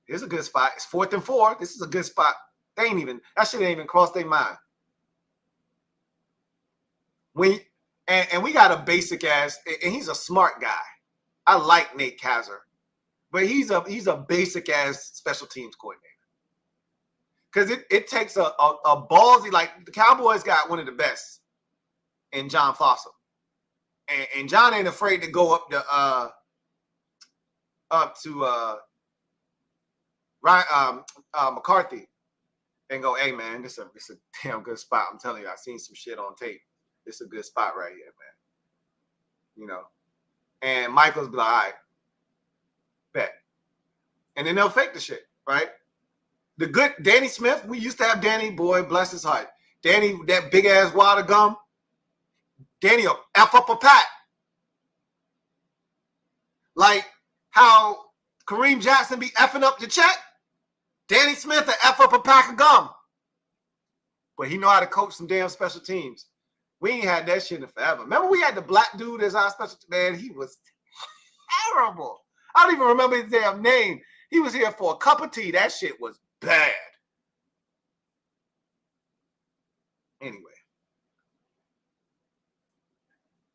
Here's a good spot. It's 4th and 4. This is a good spot. That shit ain't even crossed their mind. We got a basic ass, and he's a smart guy. I like Nate Kaiser, but he's a basic ass special teams coordinator. Because it takes a ballsy, like the Cowboys got one of the best in John Fossum. And John ain't afraid to go up to McCarthy and go, hey man, this is a damn good spot. I'm telling you, I've seen some shit on tape. This is a good spot right here, man. You know. And Michael's be like, all right, bet. And then they'll fake the shit, right? The good Danny Smith, we used to have Danny, boy, bless his heart. Danny, that big ass wad of gum. Danny will F up a pat. Like how Kareem Jackson be effing up the check. Danny Smith will F up a pack of gum. But he know how to coach some damn special teams. We ain't had that shit in forever. Remember we had the black dude as our special man? He was terrible. I don't even remember his damn name. He was here for a cup of tea. That shit was bad. Anyway.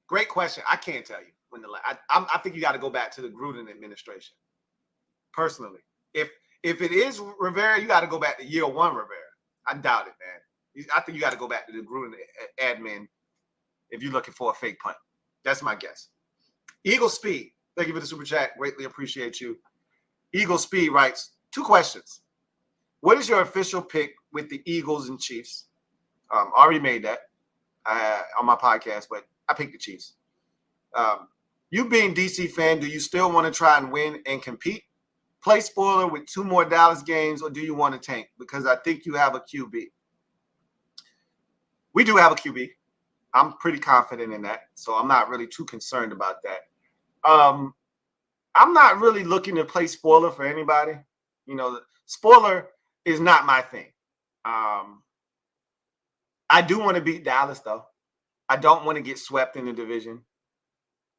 Great question. I can't tell you when I think you got to go back to the Gruden administration. Personally. If it is Rivera, you got to go back to year 1 Rivera. I doubt it, man. I think you got to go back to the Gruden admin if you're looking for a fake punt. That's my guess. Eagle Speed. Thank you for the super chat. Greatly appreciate you. Eagle Speed writes 2 questions. What is your official pick with the Eagles and Chiefs? Already made that on my podcast, but I picked the Chiefs. You being DC fan, do you still want to try and win and compete? Play spoiler with 2 more Dallas games, or do you want to tank? Because I think you have a QB. We do have a QB. I'm pretty confident in that, so I'm not really too concerned about that. I'm not really looking to play spoiler for anybody. You know, spoiler is not my thing. I do want to beat Dallas, though. I don't want to get swept in the division.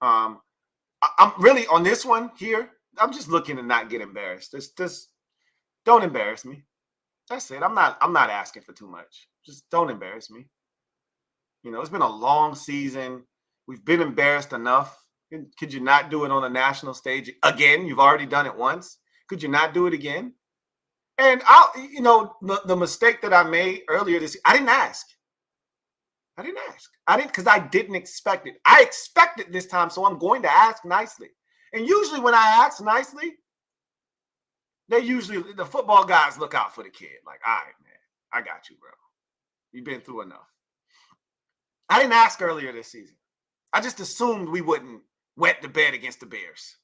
I'm really on this one here. I'm just looking to not get embarrassed. Just don't embarrass me. That's it. I'm not asking for too much. Just don't embarrass me. You know, it's been a long season. We've been embarrassed enough. Could you not do it on a national stage again? You've already done it once. Could you not do it again? And the mistake that I made earlier this year, I didn't ask. Because I didn't expect it. I expected this time, so I'm going to ask nicely. And usually when I ask nicely, the football guys look out for the kid. Like, all right, man, I got you, bro. You've been through enough. I didn't ask earlier this season. I just assumed we wouldn't wet the bed against the Bears.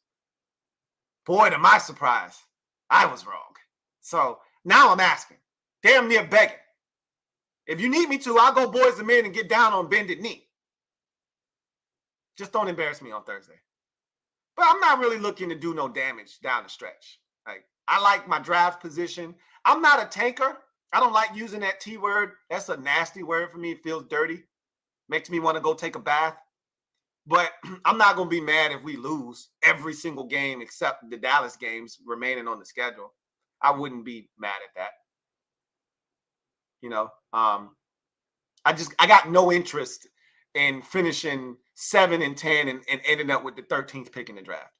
Boy, to my surprise, I was wrong. So now I'm asking, damn near begging. If you need me to, I'll go boys and men and get down on bended knee. Just don't embarrass me on Thursday. But I'm not really looking to do no damage down the stretch. Like, I like my draft position. I'm not a tanker. I don't like using that T word. That's a nasty word for me. It feels dirty. Makes me want to go take a bath. But I'm not going to be mad if we lose every single game except the Dallas games remaining on the schedule. I wouldn't be mad at that. You know, I got no interest in finishing 7-10 and ending up with the 13th pick in the draft.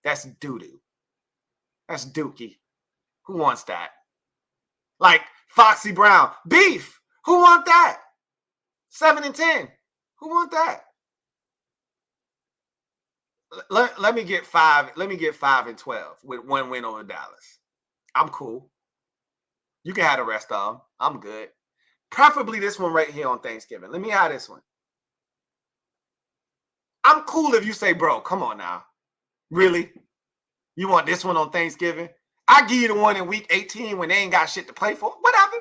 That's doo-doo. That's dookie. Who wants that? Like Foxy Brown. Beef. Who want that? 7-10. Who want that? Let me get 5-12 with 1 win over Dallas. I'm cool. You can have the rest of them. I'm good. Preferably this one right here on Thanksgiving. Let me have this one. I'm cool if you say, bro, come on now. Really? You want this one on Thanksgiving? I give you the one in week 18 when they ain't got shit to play for. Whatever.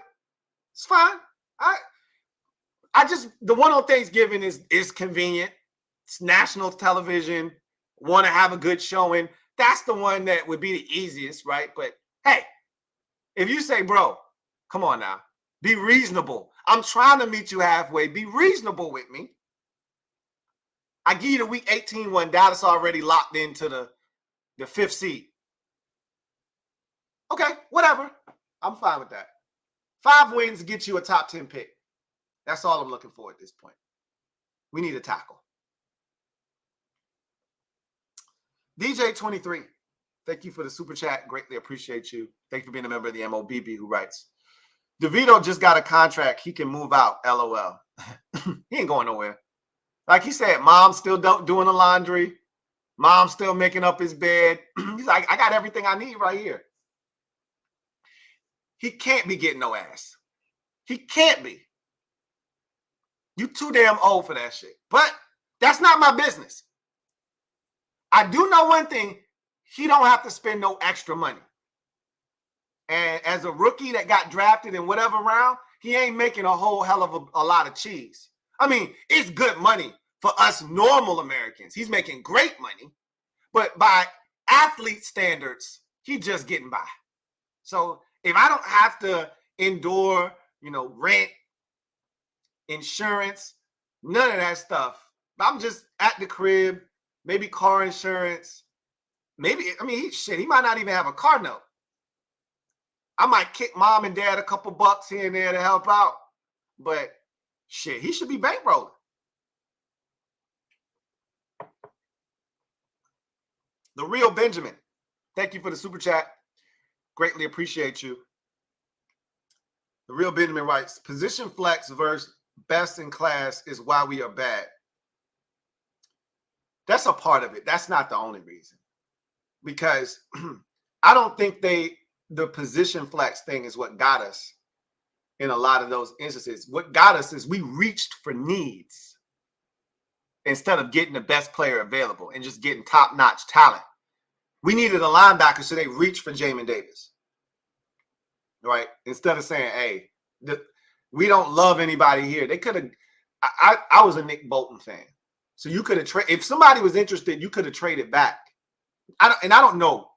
It's fine. The one on Thanksgiving is convenient. It's national television. Want to have a good showing. That's the one that would be the easiest, right? But hey, if you say, bro, come on now, be reasonable. I'm trying to meet you halfway. Be reasonable with me. I give you the week 18 one. Dallas already locked into the 5th seed. Okay, whatever. I'm fine with that. 5 wins get you a top 10 pick. That's all I'm looking for at this point. We need a tackle. DJ23, thank you for the super chat. Greatly appreciate you. Thank you for being a member of the MOBB who writes, DeVito just got a contract. He can move out. LOL. He ain't going nowhere. Like he said, mom's still doing the laundry. Mom's still making up his bed. He's like, I got everything I need right here. He can't be getting no ass. He can't be. You too damn old for that shit. But that's not my business. I do know one thing. He don't have to spend no extra money. And as a rookie that got drafted in whatever round, he ain't making a whole hell of a lot of cheese. I mean, it's good money for us normal Americans. He's making great money. But by athlete standards, he's just getting by. So if I don't have to endure, rent, insurance, none of that stuff, I'm just at the crib, maybe car insurance, he might not even have a car note. I might kick mom and dad a couple bucks here and there to help out, but shit, he should be bankrolling. The Real Benjamin, thank you for the super chat. Greatly appreciate you. The Real Benjamin writes, position flex versus best in class is why we are bad. That's a part of it. That's not the only reason. Because I don't think the position flex thing is what got us in a lot of those instances. What got us is we reached for needs instead of getting the best player available and just getting top-notch talent. We needed a linebacker, so they reached for Jamin Davis, right? Instead of saying, hey, we don't love anybody here. They could have – I was a Nick Bolton fan. So you could have – if somebody was interested, you could have traded back. I don't know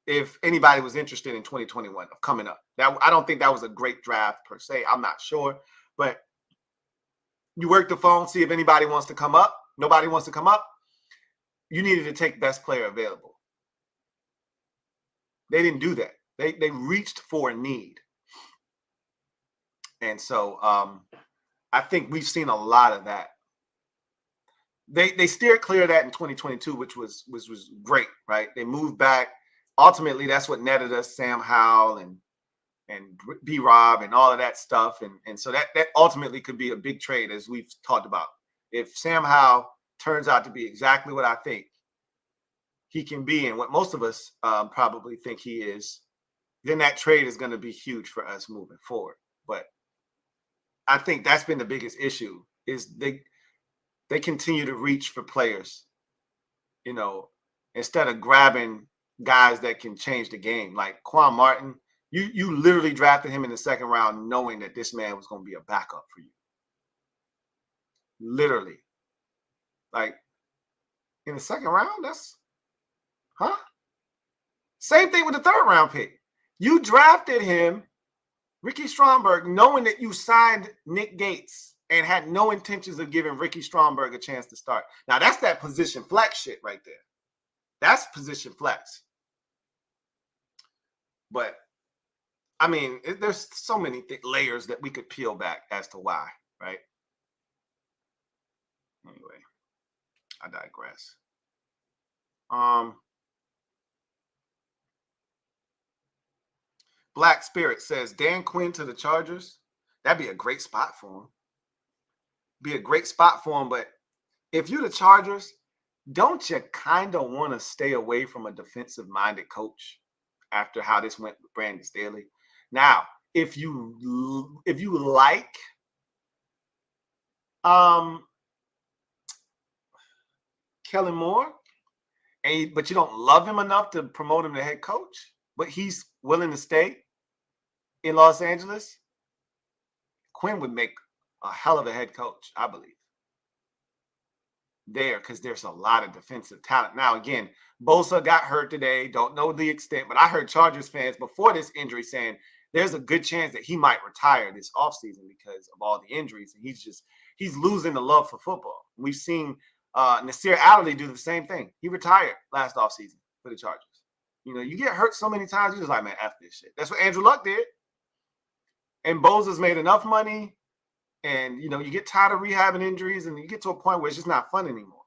if anybody was interested in 2021 of coming up. I don't think that was a great draft per se. I'm not sure. But you work the phone, see if anybody wants to come up. Nobody wants to come up. You needed to take best player available. They didn't do that. They reached for a need. And so I think we've seen a lot of that. They steered clear of that in 2022, which was great, right? They moved back. Ultimately, that's what netted us Sam Howell and B-Rob and all of that stuff. And so that ultimately could be a big trade, as we've talked about. If Sam Howell turns out to be exactly what I think he can be and what most of us probably think he is, then that trade is going to be huge for us moving forward. But I think that's been the biggest issue is they continue to reach for players, instead of grabbing guys that can change the game. Like Quan Martin, you literally drafted him in the second round knowing that this man was going to be a backup for you. Literally. Like, in the second round, Same thing with the third round pick. You drafted him, Ricky Stromberg, knowing that you signed Nick Gates and had no intentions of giving Ricky Stromberg a chance to start. Now, that's that position flex shit right there. That's position flex. But, I mean, there's so many layers that we could peel back as to why, right? Anyway, I digress. Black Spirit says, Dan Quinn to the Chargers. That'd be a great spot for him. Be a great spot for him, but if you're the Chargers, don't you kind of want to stay away from a defensive-minded coach after how this went with Brandon Staley? Now, if you like Kellen Moore, but you don't love him enough to promote him to head coach, but he's willing to stay in Los Angeles, Quinn would make a hell of a head coach, I believe. There, because there's a lot of defensive talent. Now, again, Bosa got hurt today. Don't know the extent, but I heard Chargers fans before this injury saying there's a good chance that he might retire this offseason because of all the injuries. And he's losing the love for football. We've seen Nasir Adderley do the same thing. He retired last offseason for the Chargers. You know, you get hurt so many times, you're just like, man, F this shit. That's what Andrew Luck did. And Bosa's made enough money. And, you know, you get tired of rehabbing injuries and you get to a point where it's just not fun anymore.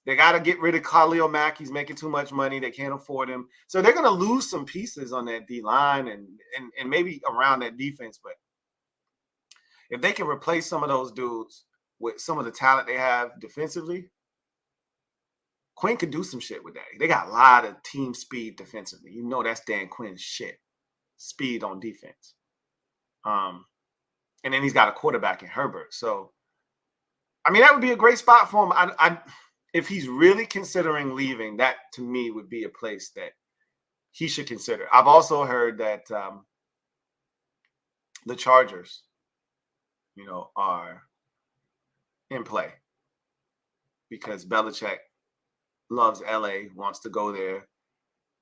They got to get rid of Khalil Mack. He's making too much money. They can't afford him. So they're going to lose some pieces on that D-line and maybe around that defense. But if they can replace some of those dudes with some of the talent they have defensively, Quinn could do some shit with that. They got a lot of team speed defensively. You know that's Dan Quinn's shit. Speed on defense. And then he's got a quarterback in Herbert. So, I mean, that would be a great spot for him. If he's really considering leaving, that to me would be a place that he should consider. I've also heard that the Chargers, you know, are in play because Belichick loves LA, wants to go there,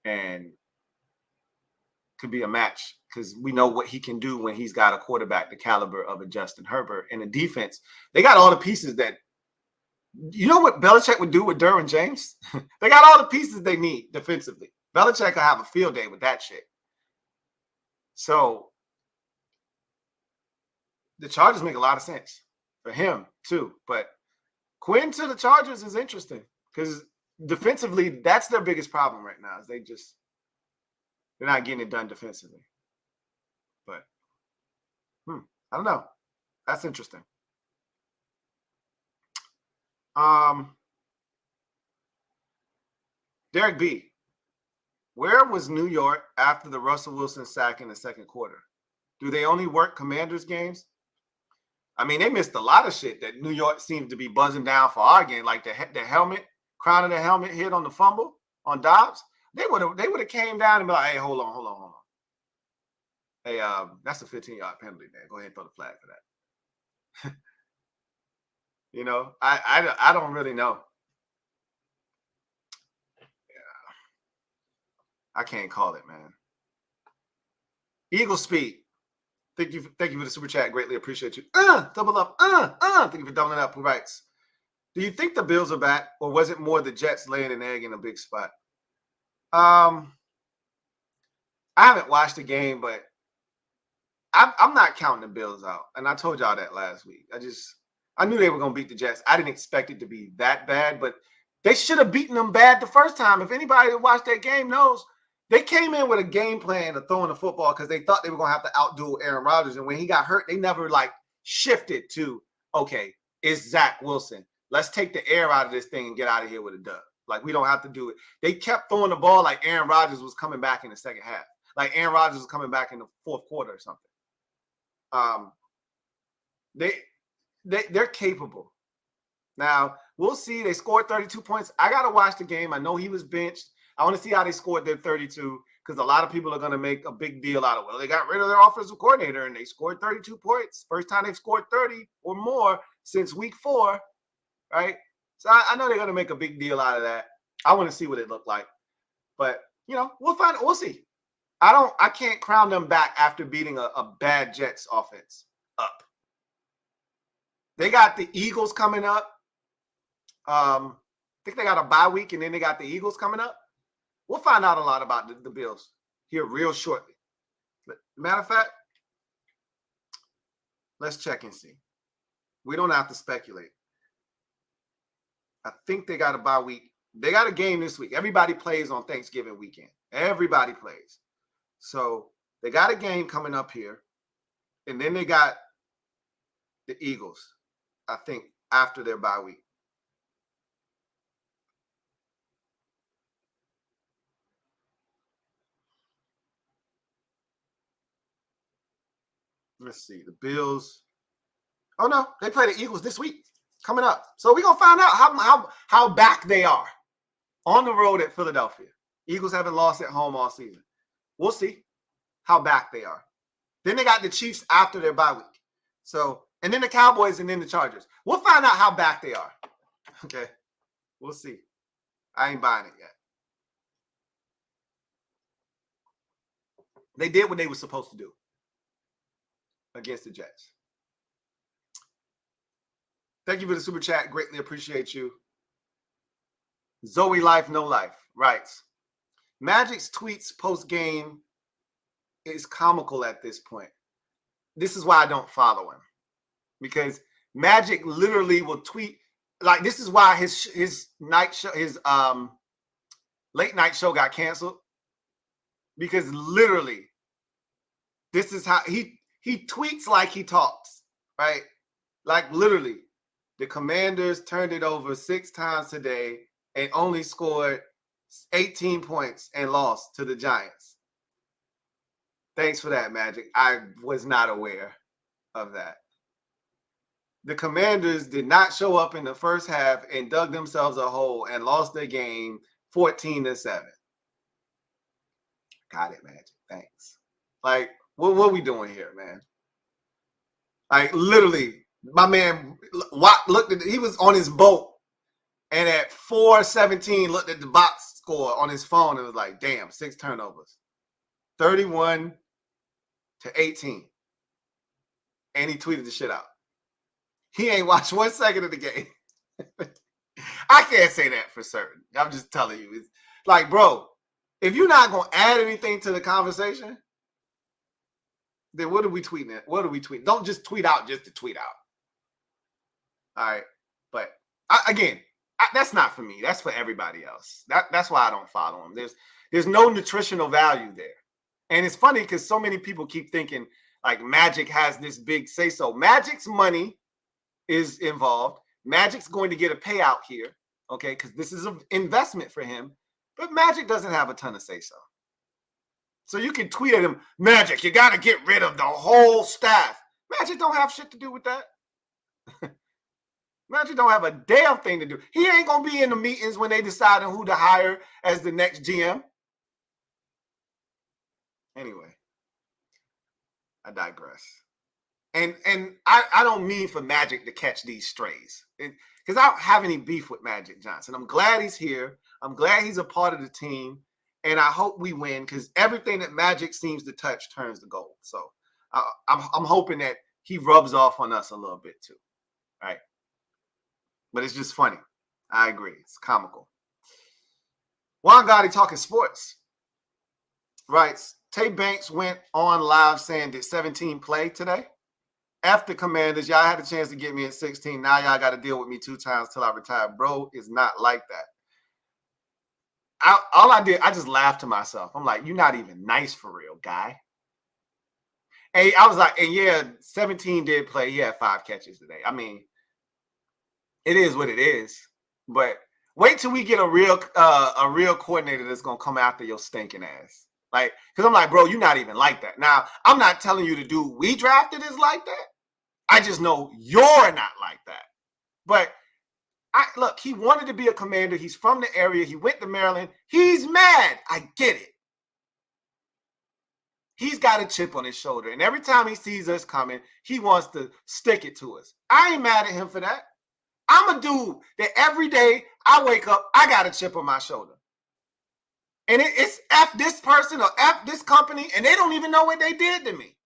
and could be a match because we know what he can do when he's got a quarterback the caliber of a Justin Herbert. And the defense, they got all the pieces that, you know what Belichick would do with Derwin James? They got all the pieces they need defensively. Belichick will have a field day with that shit. So the Chargers make a lot of sense for him too. But Quinn to the Chargers is interesting because defensively, that's their biggest problem right now. Is they're not getting it done defensively. But I don't know. That's interesting. Derek B. Where was New York after the Russell Wilson sack in the second quarter? Do they only work Commanders games? I mean, they missed a lot of shit that New York seemed to be buzzing down for our game, like the helmet, crown of the helmet hit on the fumble on Dobbs. They would have came down and be like, hey, hold on. Hey, that's a 15-yard penalty, man. Go ahead and throw the flag for that. You know, I don't really know. Yeah. I can't call it, man. Eagle Speed. Thank you for the super chat. Greatly appreciate you. Double up. Thank you for doubling up. Who writes? Do you think the Bills are back, or was it more the Jets laying an egg in a big spot? I haven't watched the game, but I'm not counting the Bills out. And I told y'all that last week. I knew they were going to beat the Jets. I didn't expect it to be that bad, but they should have beaten them bad the first time. If anybody that watched that game knows, they came in with a game plan of throwing the football because they thought they were going to have to outdo Aaron Rodgers. And when he got hurt, they never shifted to, okay, it's Zach Wilson. Let's take the air out of this thing and get out of here with a dub. We don't have to do it. They kept throwing the ball like Aaron Rodgers was coming back in the second half. Like Aaron Rodgers was coming back in the fourth quarter or something. They're capable. Now, we'll see. They scored 32 points. I got to watch the game. I know he was benched. I want to see how they scored their 32 because a lot of people are going to make a big deal out of, well, they got rid of their offensive coordinator and they scored 32 points. First time they've scored 30 or more since week 4, right? So I know they're going to make a big deal out of that. I want to see what it looked like. But, you know, we'll see. I can't crown them back after beating a bad Jets offense up. They got the Eagles coming up. I think they got a bye week, and then they got the Eagles coming up. We'll find out a lot about the Bills here real shortly. Matter of fact, let's check and see. We don't have to speculate. I think they got a bye week. They got a game this week. Everybody plays on Thanksgiving weekend. Everybody plays. So they got a game coming up here. And then they got the Eagles, I think, after their bye week. Let's see. The Bills. Oh, no. They play the Eagles this week coming up. So we're going to find out how back they are on the road at Philadelphia. Eagles haven't lost at home all season. We'll see how back they are. Then they got the Chiefs after their bye week. So, and then the Cowboys and then the Chargers. We'll find out how back they are. Okay. We'll see. I ain't buying it yet. They did what they were supposed to do against the Jets. Thank you for the super chat. Greatly appreciate you. Zoe Life, No Life writes, Magic's tweets post-game is comical at this point. This is why I don't follow him. Because Magic literally will tweet, like, this is why his night show, his late night show got canceled. Because literally, this is how he tweets like he talks, right? Like literally, the Commanders turned it over 6 times today and only scored 18 points and lost to the Giants. Thanks for that, Magic. I was not aware of that. The Commanders did not show up in the first half and dug themselves a hole and lost their game 14-7. Got it, Magic. Thanks. Like, what are we doing here, man? Like, literally, my man looked at, he was on his boat, and at 4:17 looked at the box score on his phone and was like, damn, 6 turnovers. 31-18. And he tweeted the shit out. He ain't watched 1 second of the game. I can't say that for certain. I'm just telling you. It's like, bro, if you're not going to add anything to the conversation, then what are we tweeting at? What are we tweeting? Don't just tweet out just to tweet out. All right. But again, that's not for me. That's for everybody else. That's why I don't follow him. There's no nutritional value there. And it's funny because so many people keep thinking like Magic has this big say-so. Magic's money is involved. Magic's going to get a payout here, okay, because this is an investment for him. But Magic doesn't have a ton of say-so. So you can tweet at him, Magic, you got to get rid of the whole staff. Magic don't have shit to do with that. Magic don't have a damn thing to do. He ain't going to be in the meetings when they decide on who to hire as the next GM. Anyway, I digress. And I don't mean for Magic to catch these strays. Because I don't have any beef with Magic Johnson. I'm glad he's here. I'm glad he's a part of the team. And I hope we win because everything that Magic seems to touch turns to gold. So I'm hoping that he rubs off on us a little bit too. Right? But it's just funny. I agree. It's comical. Juan Gotti talking sports. Right. Tay Banks went on live saying, did 17 play today? After Commanders, y'all had a chance to get me at 16. Now y'all got to deal with me 2 times till I retire. Bro, it's not like that. All I did, I just laughed to myself. I'm like, you're not even nice for real, guy. And I was like, and yeah, 17 did play. He had 5 catches today. I mean, it is what it is. But wait till we get a real coordinator that's going to come after your stinking ass. Like, because I'm like, bro, you're not even like that. Now, I'm not telling you to do we drafted is like that. I just know you're not like that. But look, he wanted to be a Commander. He's from the area. He went to Maryland. He's mad. I get it. He's got a chip on his shoulder. And every time he sees us coming, he wants to stick it to us. I ain't mad at him for that. I'm a dude that every day I wake up, I got a chip on my shoulder. And it's F this person or F this company, and they don't even know what they did to me.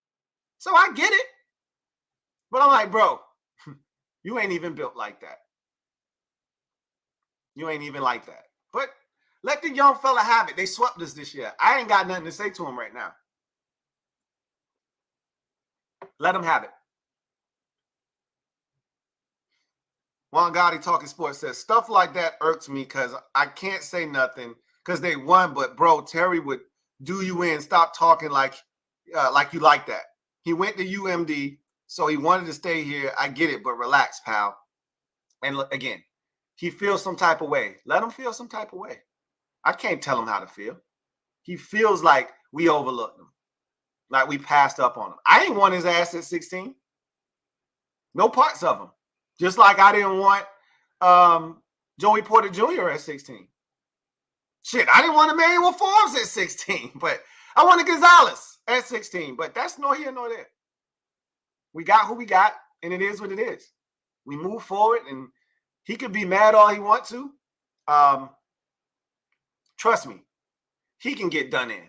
So I get it. But I'm like, bro, you ain't even built like that. You ain't even like that. But let the young fella have it. They swept us this year. I ain't got nothing to say to him right now. Let him have it. Juan Gotti talking sports says, stuff like that irks me because I can't say nothing because they won. But, bro, Terry would do you in. Stop talking like you like that. He went to UMD, so he wanted to stay here. I get it, but relax, pal. And look, again, he feels some type of way. Let him feel some type of way. I can't tell him how to feel. He feels like we overlooked him, like we passed up on him. I ain't want his ass at 16. No parts of him. Just like I didn't want Joey Porter Jr. at 16. Shit, I didn't want Emmanuel Forbes at 16, but I wanted Gonzalez at 16. But that's nor here nor there. We got who we got, and it is what it is. We move forward, and he could be mad all he wants to. Trust me, he can get done in.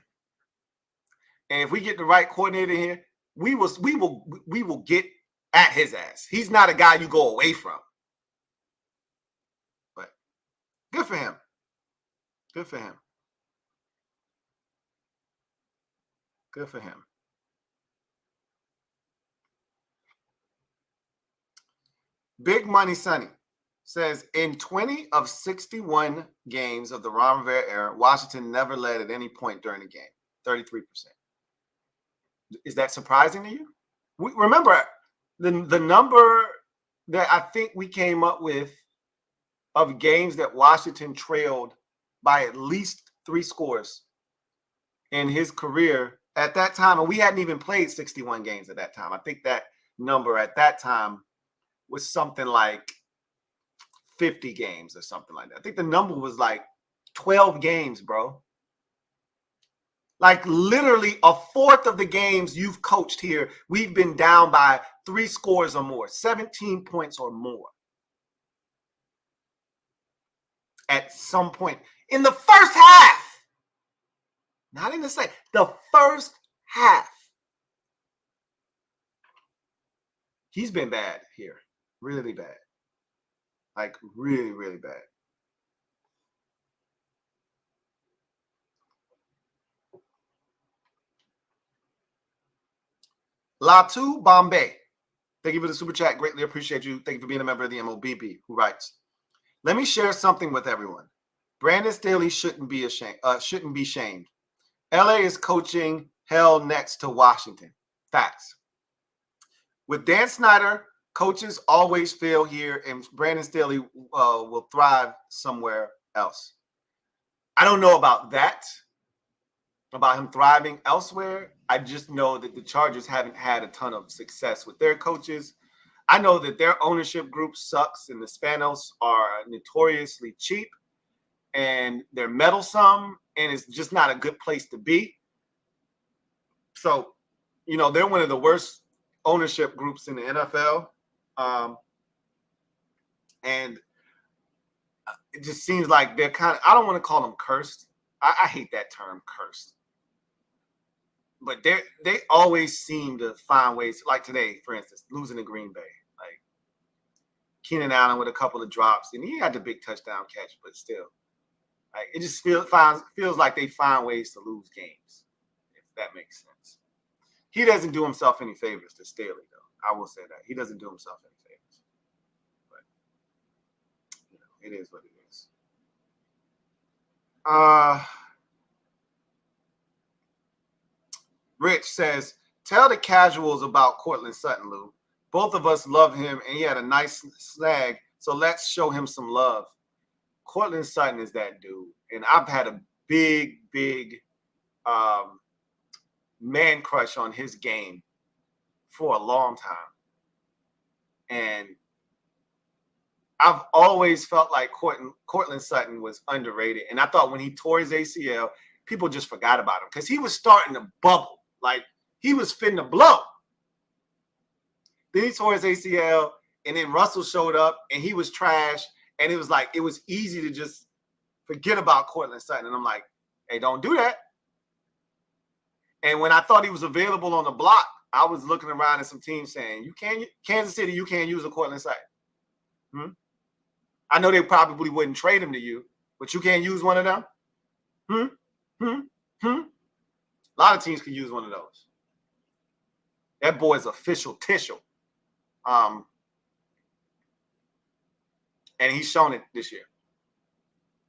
And if we get the right coordinator here, we will get at his ass. He's not a guy you go away from. But good for him. Good for him. Good for him. Big Money Sonny says, in 20 of 61 games of the Ron Rivera era, Washington never led at any point during the game, 33%. Is that surprising to you? Remember, the number that I think we came up with of games that Washington trailed by at least 3 scores in his career at that time, and we hadn't even played 61 games at that time. I think that number at that time was something like 50 games or something like that. I think the number was like 12 games, bro. Like literally a fourth of the games you've coached here, we've been down by 3 scores or more, 17 points or more. At some point in the first half. Not in the second, the first half. He's been bad here. Really bad. Like really, really bad. Latu Bombay. Thank you for the super chat. Greatly appreciate you. Thank you for being a member of the MOBB, who writes, let me share something with everyone. Brandon Staley shouldn't be shamed. LA is coaching hell next to Washington. Facts. With Dan Snyder, coaches always fail here, and Brandon Staley will thrive somewhere else. I don't know about that, about him thriving elsewhere. I just know that the Chargers haven't had a ton of success with their coaches. I know that their ownership group sucks, and the Spanos are notoriously cheap, and they're meddlesome, and it's just not a good place to be. So, you know, they're one of the worst ownership groups in the NFL. And it just seems like they're kind of, I don't want to call them cursed. I hate that term, cursed. But they always seem to find ways, like today, for instance, losing to Green Bay. Like Keenan Allen with a couple of drops, and he had the big touchdown catch, but still. Like, it just feels like they find ways to lose games, if that makes sense. He doesn't do himself any favors to Staley, though. I will say that. He doesn't do himself any favors. But, you know, it is what it is. Rich says, tell the casuals about Courtland Sutton, Lou. Both of us love him, and he had a nice snag, so let's show him some love. Courtland Sutton is that dude, and I've had a big man crush on his game for a long time. And I've always felt like Courtland Sutton was underrated. And I thought when he tore his ACL, people just forgot about him because he was starting to bubble. Like, he was finna blow. Then he tore his ACL, and then Russell showed up, and he was trash. And it was like, it was easy to just forget about Courtland Sutton. And I'm like, hey, don't do that. And when I thought he was available on the block, I was looking around at some teams saying, Kansas City, you can't use a Courtland Sutton. I know they probably wouldn't trade him to you, but you can't use one of them. A lot of teams can use one of those. That boy's official tissue. And he's shown it this year.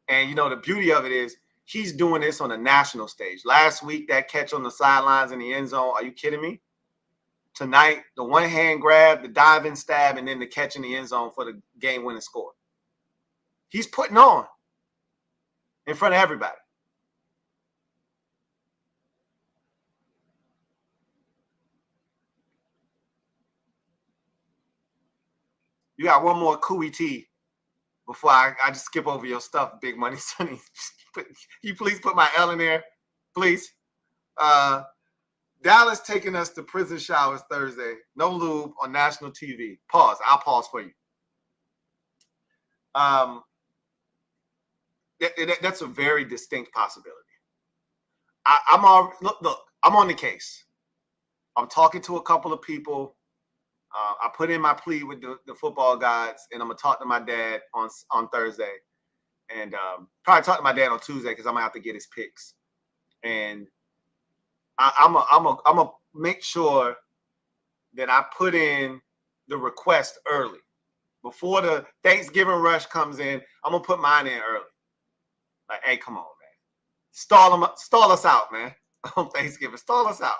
And, you know, the beauty of it is he's doing this on a national stage. Last week, that catch on the sidelines in the end zone, are you kidding me? Tonight, the one-hand grab, the dive-in stab, and then the catch in the end zone for the game-winning score. He's putting on in front of everybody. You got one more QET before I just skip over your stuff, Big Money Sonny. You please put my L in there, please. Dallas taking us to prison showers Thursday. No lube on national TV. Pause. I'll pause for you. That's a very distinct possibility. I'm on the case. I'm talking to a couple of people. I put in my plea with the football gods, and I'm going to talk to my dad on Thursday. And probably talk to my dad on Tuesday because I'm going to have to get his picks. And I'm a make sure that I put in the request early. Before the Thanksgiving rush comes in, I'm going to put mine in early. Like, hey, come on, man. Stall us out, man. On Thanksgiving, stall us out.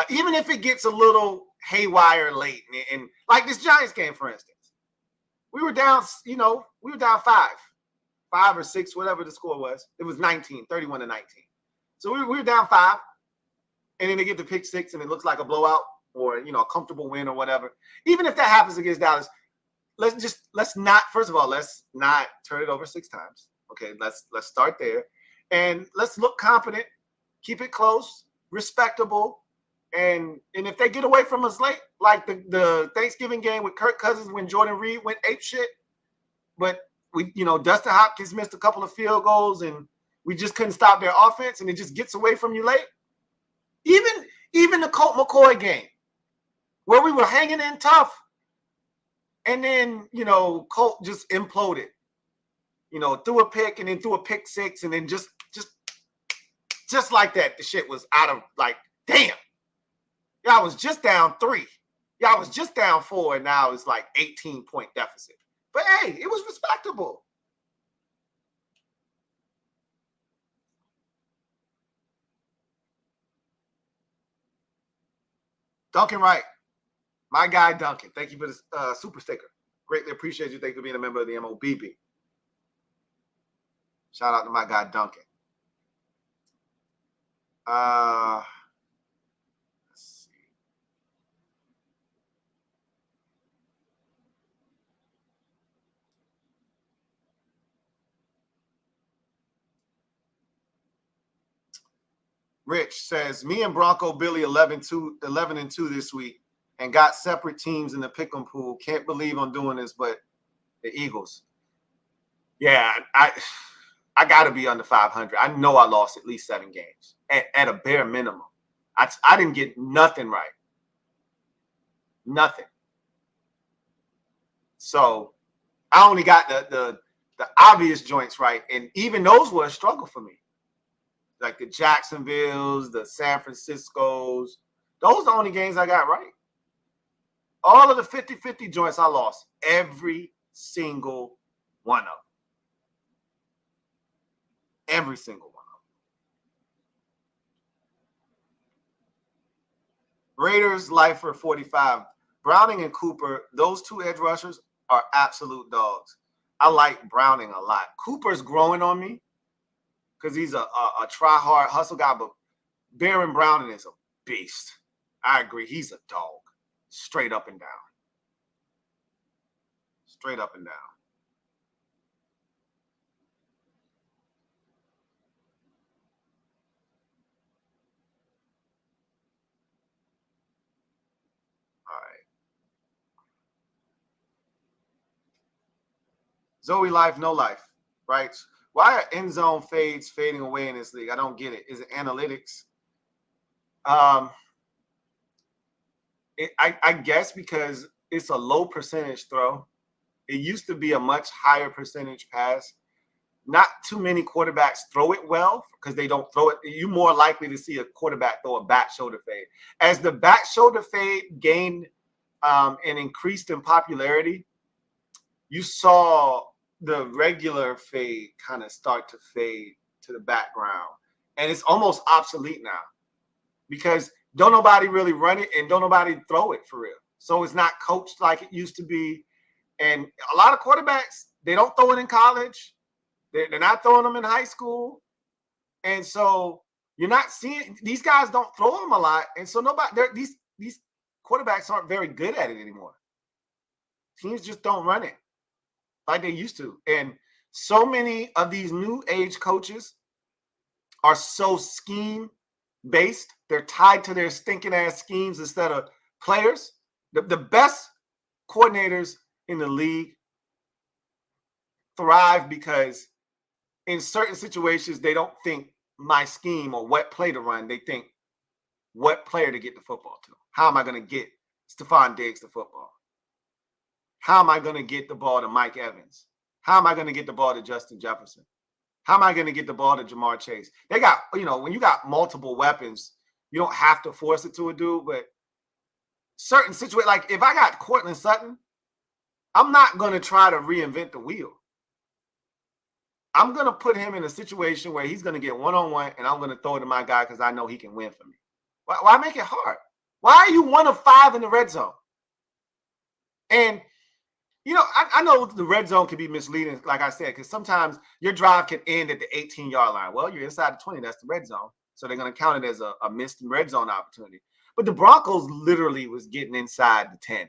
Even if it gets a little haywire late, and like this Giants game, for instance, we were down, we were down 5 or 6, whatever the score was. It was 31 to 19. So we were down 5, and then they get the pick 6, and it looks like a blowout or, a comfortable win or whatever. Even if that happens against Dallas, let's not turn it over 6 times. Okay, let's start there, and let's look competent, keep it close, respectable. And if they get away from us late, like the Thanksgiving game with Kirk Cousins when Jordan Reed went apeshit, but we, Dustin Hopkins missed a couple of field goals and we just couldn't stop their offense and it just gets away from you late. Even the Colt McCoy game where we were hanging in tough and then, Colt just imploded, threw a pick and then threw a pick 6 and then just like that, the shit was out of like, damn. Y'all was just down 3. Y'all was just down 4, and now it's like 18-point deficit. But hey, it was respectable. Duncan Wright, my guy Duncan. Thank you for the super sticker. Greatly appreciate you. Thank you for being a member of the MOBB. Shout out to my guy Duncan. Rich says, me and Bronco Billy 11-2 this week and got separate teams in the pick'em pool. Can't believe I'm doing this, but the Eagles. Yeah, I got to be under 500. I know I lost at least 7 games at a bare minimum. I didn't get nothing right. Nothing. So I only got the obvious joints right, and even those were a struggle for me. Like the Jacksonvilles, the San Franciscos. Those are the only games I got right. All of the 50-50 joints I lost. Every single one of them. Every single one of them. Raiders, Lifer, 45. Browning and Cooper, those 2 edge rushers are absolute dogs. I like Browning a lot. Cooper's growing on me, because he's a try-hard hustle guy, but Baron Browning is a beast. I agree. He's a dog. Straight up and down. Straight up and down. All right. Zoe Life, no life, right? Why are end zone fades fading away in this league? I don't get it. Is it analytics? I guess because it's a low percentage throw. It used to be a much higher percentage pass. Not too many quarterbacks throw it well because they don't throw it. You're more likely to see a quarterback throw a back shoulder fade. As the back shoulder fade gained and increased in popularity, you saw the regular fade kind of start to fade to the background. And it's almost obsolete now because don't nobody really run it and don't nobody throw it for real. So it's not coached like it used to be. And a lot of quarterbacks, they don't throw it in college. They're not throwing them in high school. And so you're not seeing, these guys don't throw them a lot. And so these quarterbacks aren't very good at it anymore. Teams just don't run it like they used to. And so many of these new age coaches are so scheme based. They're tied to their stinking ass schemes instead of players. The best coordinators in the league thrive because in certain situations, they don't think my scheme or what play to run. They think what player to get the football to. How am I going to get Stephon Diggs the football? How am I going to get the ball to Mike Evans? How am I going to get the ball to Justin Jefferson? How am I going to get the ball to Jamar Chase? They got, when you got multiple weapons, you don't have to force it to a dude, but certain situations, like if I got Courtland Sutton, I'm not going to try to reinvent the wheel. I'm going to put him in a situation where he's going to get one-on-one, and I'm going to throw it to my guy because I know he can win for me. Why make it hard? Why are you 1 of 5 in the red zone? And, I know the red zone can be misleading, like I said, because sometimes your drive can end at the 18-yard line. Well, you're inside the 20. That's the red zone. So they're going to count it as a missed red zone opportunity. But the Broncos literally was getting inside the 10.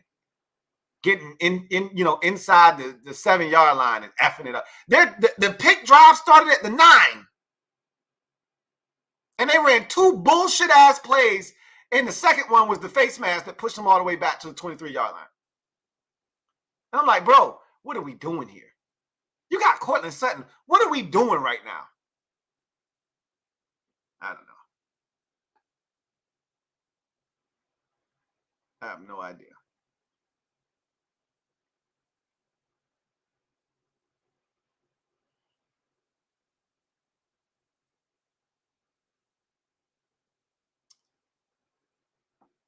Getting inside the 7-yard line and effing it up. The pick drive started at the 9. And they ran 2 bullshit-ass plays. And the second one was the face mask that pushed them all the way back to the 23-yard line. And I'm like, bro, what are we doing here? You got Courtland Sutton. What are we doing right now? I don't know. I have no idea.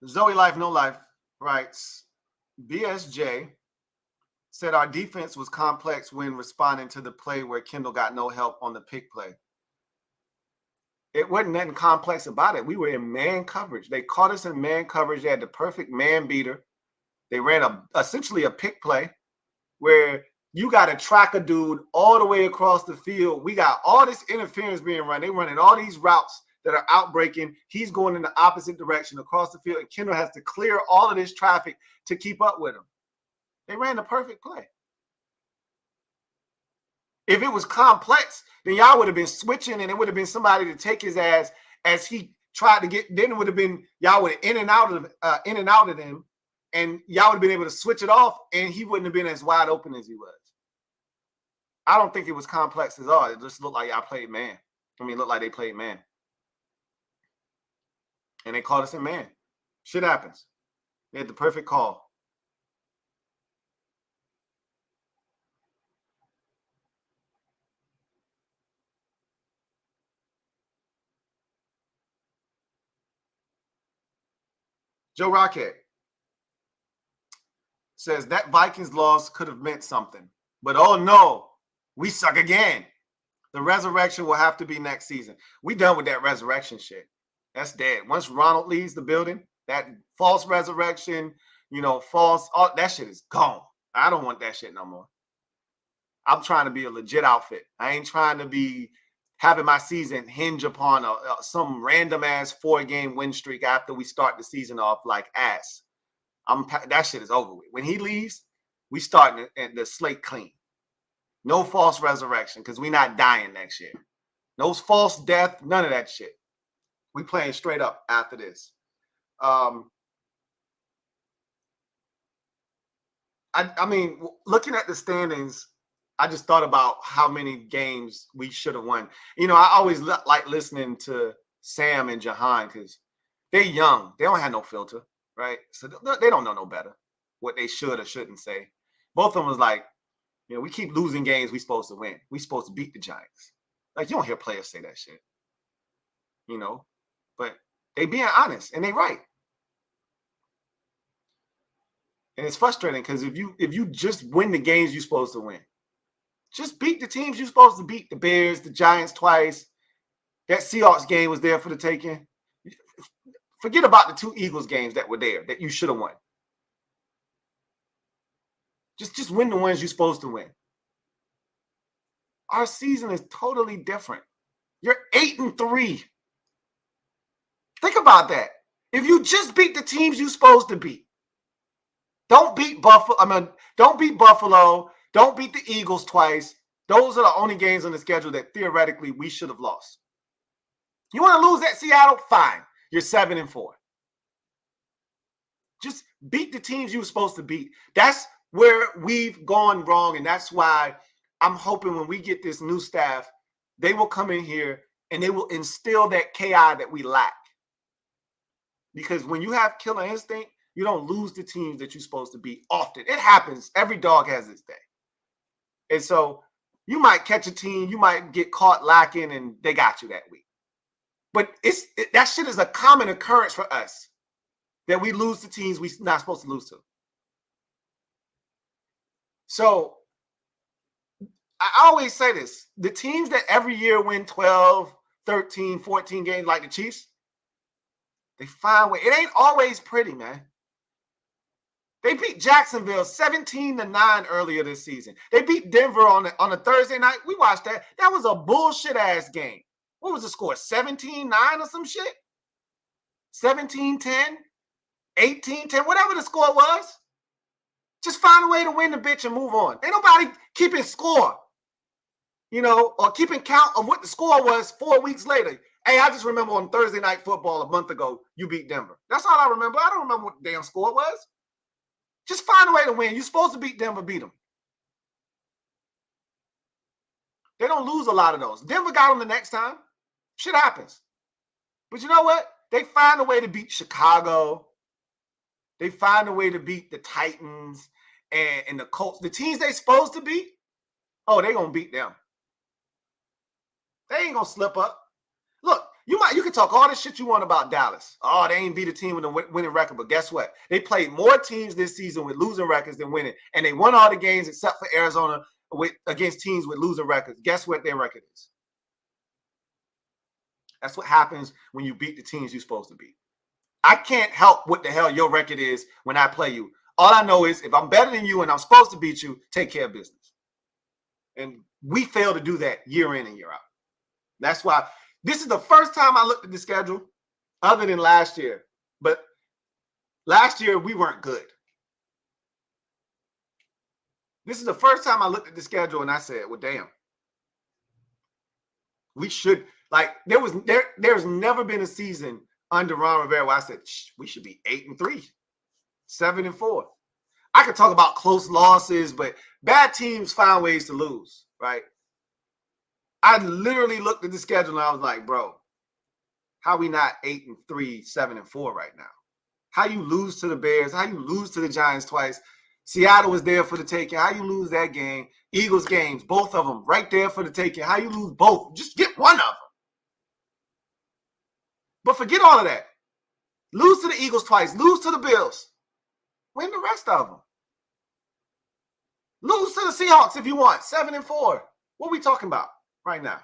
Zoe Life No Life writes, BSJ said our defense was complex when responding to the play where Kendall got no help on the pick play. It wasn't nothing complex about it. We were in man coverage. They caught us in man coverage. They had the perfect man beater. They ran essentially a pick play where you got to track a dude all the way across the field. We got all this interference being run. They running all these routes that are outbreaking. He's going in the opposite direction across the field, and Kendall has to clear all of this traffic to keep up with him. They ran the perfect play. If it was complex, then y'all would have been switching, and it would have been somebody to take his ass as he tried to get. Then it would have been y'all would have in and out of him, and y'all would have been able to switch it off, and he wouldn't have been as wide open as he was. I don't think it was complex at all. It just looked like y'all played man. It looked like they played man. And they called us in man. Shit happens. They had the perfect call. Joe Rocket says that Vikings loss could have meant something. But oh no, we suck again. The resurrection will have to be next season. We done with that resurrection shit. That's dead. Once Ronald leaves the building, that false resurrection, all that shit is gone. I don't want that shit no more. I'm trying to be a legit outfit. I ain't trying to be having my season hinge upon some random ass 4-game win streak after we start the season off like ass. That shit is over with. When he leaves, we starting the slate clean. No false resurrection because we not dying next year. No false death, none of that shit. We playing straight up after this. Looking at the standings, I just thought about how many games we should have won. I always like listening to Sam and Jahan because they're young. They don't have no filter, right? So they don't know no better what they should or shouldn't say. Both of them was like, we keep losing games we supposed to win. We supposed to beat the Giants. Like, you don't hear players say that shit. But they being honest, and they right. And it's frustrating because if you just win the games you're supposed to win, just beat the teams you're supposed to beat, the Bears, the Giants twice. That Seahawks game was there for the taking. Forget about the 2 Eagles games that were there that you should have won. Just win the ones you're supposed to win. Our season is totally different. You're 8-3. Think about that. If you just beat the teams you're supposed to beat, don't beat Buffalo. Don't beat Buffalo. Don't beat the Eagles twice. Those are the only games on the schedule that theoretically we should have lost. You want to lose at Seattle? Fine. You're 7-4. Just beat the teams you were supposed to beat. That's where we've gone wrong, and that's why I'm hoping when we get this new staff, they will come in here and they will instill that KI that we lack. Because when you have killer instinct, you don't lose the teams that you're supposed to beat often. It happens. Every dog has its day. And so You might catch a team, you might get caught lacking, and they got you that week. But that shit is a common occurrence for us, that we lose to teams we're not supposed to lose to. So I always say this. The teams that every year win 12, 13, 14 games like the Chiefs, they find way. It ain't always pretty, man. They beat Jacksonville 17-9 earlier this season. They beat Denver on a Thursday night. We watched that. That was a bullshit-ass game. What was the score? 17-9 or some shit? 17-10? 18-10? Whatever the score was. Just find a way to win the bitch and move on. Ain't nobody keeping score, or keeping count of what the score was 4 weeks later. Hey, I just remember on Thursday Night Football a month ago, you beat Denver. That's all I remember. I don't remember what the damn score was. Just find a way to win. You're supposed to beat Denver, beat them. They don't lose a lot of those. Denver got them the next time. Shit happens. But you know what? They find a way to beat Chicago. They find a way to beat the Titans and the Colts. The teams they supposed to beat, oh, they going to beat them. They ain't going to slip up. Look, you can talk all this shit you want about Dallas. Oh, they ain't beat a team with a winning record. But guess what? They played more teams this season with losing records than winning. And they won all the games except for Arizona against teams with losing records. Guess what their record is? That's what happens when you beat the teams you're supposed to beat. I can't help what the hell your record is when I play you. All I know is if I'm better than you and I'm supposed to beat you, take care of business. And we fail to do that year in and year out. That's why this is the first time I looked at the schedule other than last year. But last year, we weren't good. This is the first time I looked at the schedule and I said, well, damn. We should, there's never been a season under Ron Rivera where I said, we should be 8-3, 7-4. I could talk about close losses, but bad teams find ways to lose, right? I literally looked at the schedule and I was like, bro, how we not 8-3, 7-4 right now? How you lose to the Bears? How you lose to the Giants twice? Seattle was there for the taking. How you lose that game? Eagles games, both of them right there for the taking. How you lose both? Just get one of them. But forget all of that. Lose to the Eagles twice. Lose to the Bills. Win the rest of them. Lose to the Seahawks if you want. 7-4. What are we talking about right now?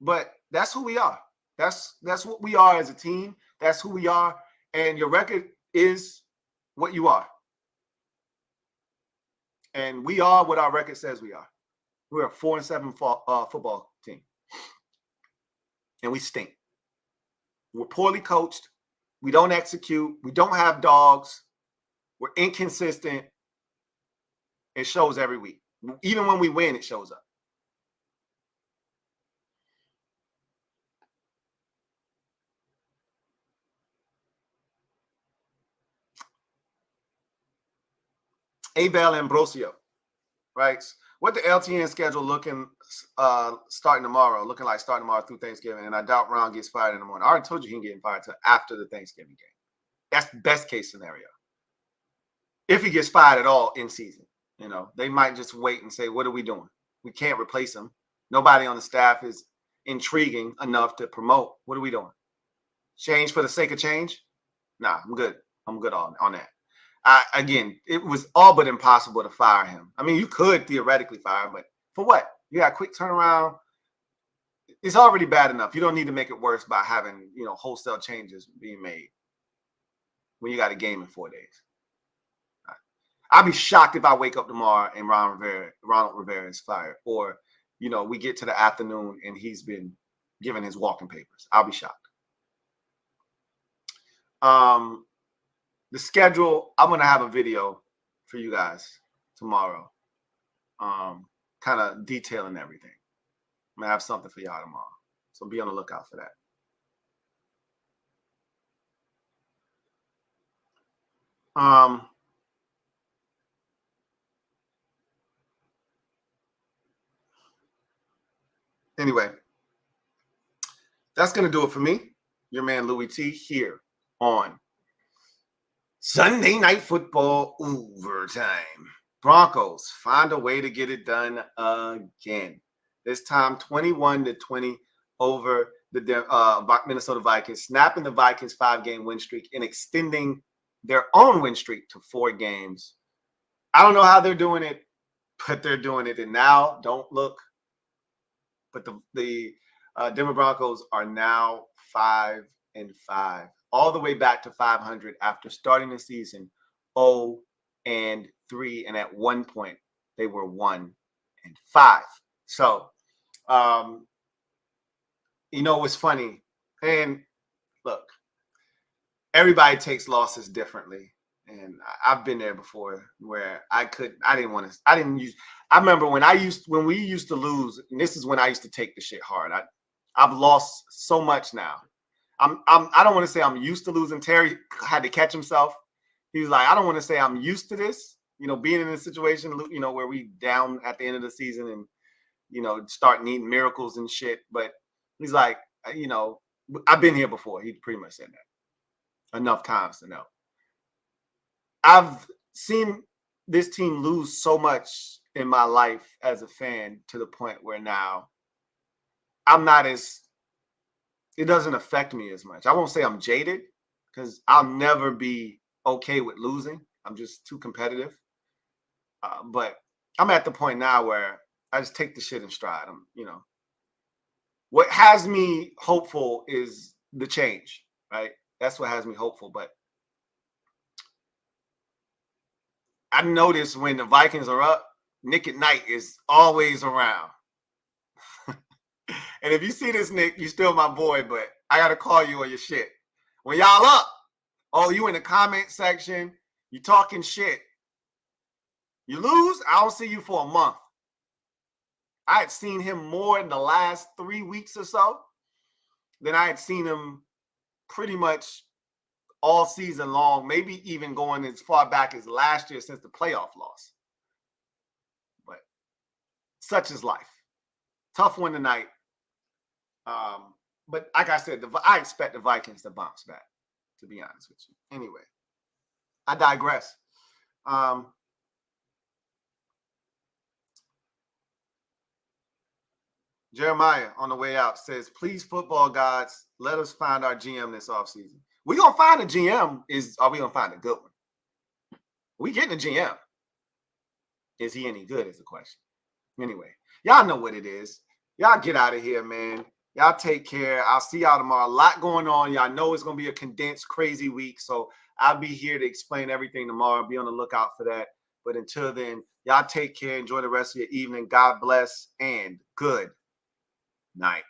But that's who we are. That's what we are as a team. That's who we are. And your record is what you are. And we are what our record says we are. We're a 4-7 football team. And we stink. We're poorly coached. We don't execute. We don't have dogs. We're inconsistent. It shows every week. Even when we win, it shows up. Abel Ambrosio, right? What the LTN schedule looking starting tomorrow through Thanksgiving, and I doubt Ron gets fired in the morning. I already told you he ain't getting fired until after the Thanksgiving game. That's the best case scenario. If he gets fired at all in season, they might just wait and say, what are we doing? We can't replace him. Nobody on the staff is intriguing enough to promote. What are we doing? Change for the sake of change? Nah, I'm good. I'm good on that. Again, it was all but impossible to fire him. I mean, you could theoretically fire him, but for what? You got a quick turnaround. It's already bad enough. You don't need to make it worse by having, wholesale changes being made when you got a game in 4 days. I'd be shocked if I wake up tomorrow and Ronald Rivera is fired, or, we get to the afternoon and he's been given his walking papers. I'll be shocked. The schedule, I'm going to have a video for you guys tomorrow, kind of detailing everything. I'm going to have something for y'all tomorrow. So be on the lookout for that. Anyway, that's going to do it for me. Your man Louie T here on Sunday Night Football Overtime. Broncos find a way to get it done again. This time 21-20 over the Minnesota Vikings, snapping the Vikings' 5-game win streak and extending their own win streak to 4 games. I don't know how they're doing it, but they're doing it. And now, don't look, but the Denver Broncos are now 5-5, all the way back to 500 after starting the season 0-3, and at one point they were 1-5. So, you know what's funny? And look, everybody takes losses differently. And I've been there before where I remember when we used to lose, and this is when I used to take the shit hard. I've lost so much now. I don't want to say I'm used to losing. Terry had to catch himself. He was like, I don't want to say I'm used to this, being in a situation, where we down at the end of the season and, start needing miracles and shit. But he's like, I've been here before. He pretty much said that enough times to know. I've seen this team lose so much in my life as a fan to the point where now it doesn't affect me as much. I won't say I'm jaded because I'll never be okay with losing. I'm just too competitive. But I'm at the point now where I just take the shit in stride. What has me hopeful is the change, right? That's what has me hopeful. But I notice when the Vikings are up, Nick at Night is always around. And if you see this, Nick, you still my boy, but I got to call you on your shit. When y'all up, you in the comment section, you talking shit. You lose, I don't see you for a month. I had seen him more in the last 3 weeks or so than I had seen him pretty much all season long, maybe even going as far back as last year since the playoff loss. But such is life. Tough one tonight. But like I said, I expect the Vikings to bounce back, to be honest with you. Anyway, I digress. Jeremiah on the way out says, please, football gods, let us find our GM this offseason. We're going to find a GM. Are we going to find a good one? We getting a GM. Is he any good is the question. Anyway, y'all know what it is. Y'all get out of here, man. Y'all take care. I'll see y'all tomorrow. A lot going on. Y'all know it's going to be a condensed, crazy week. So I'll be here to explain everything tomorrow. Be on the lookout for that. But until then, y'all take care. Enjoy the rest of your evening. God bless and good night.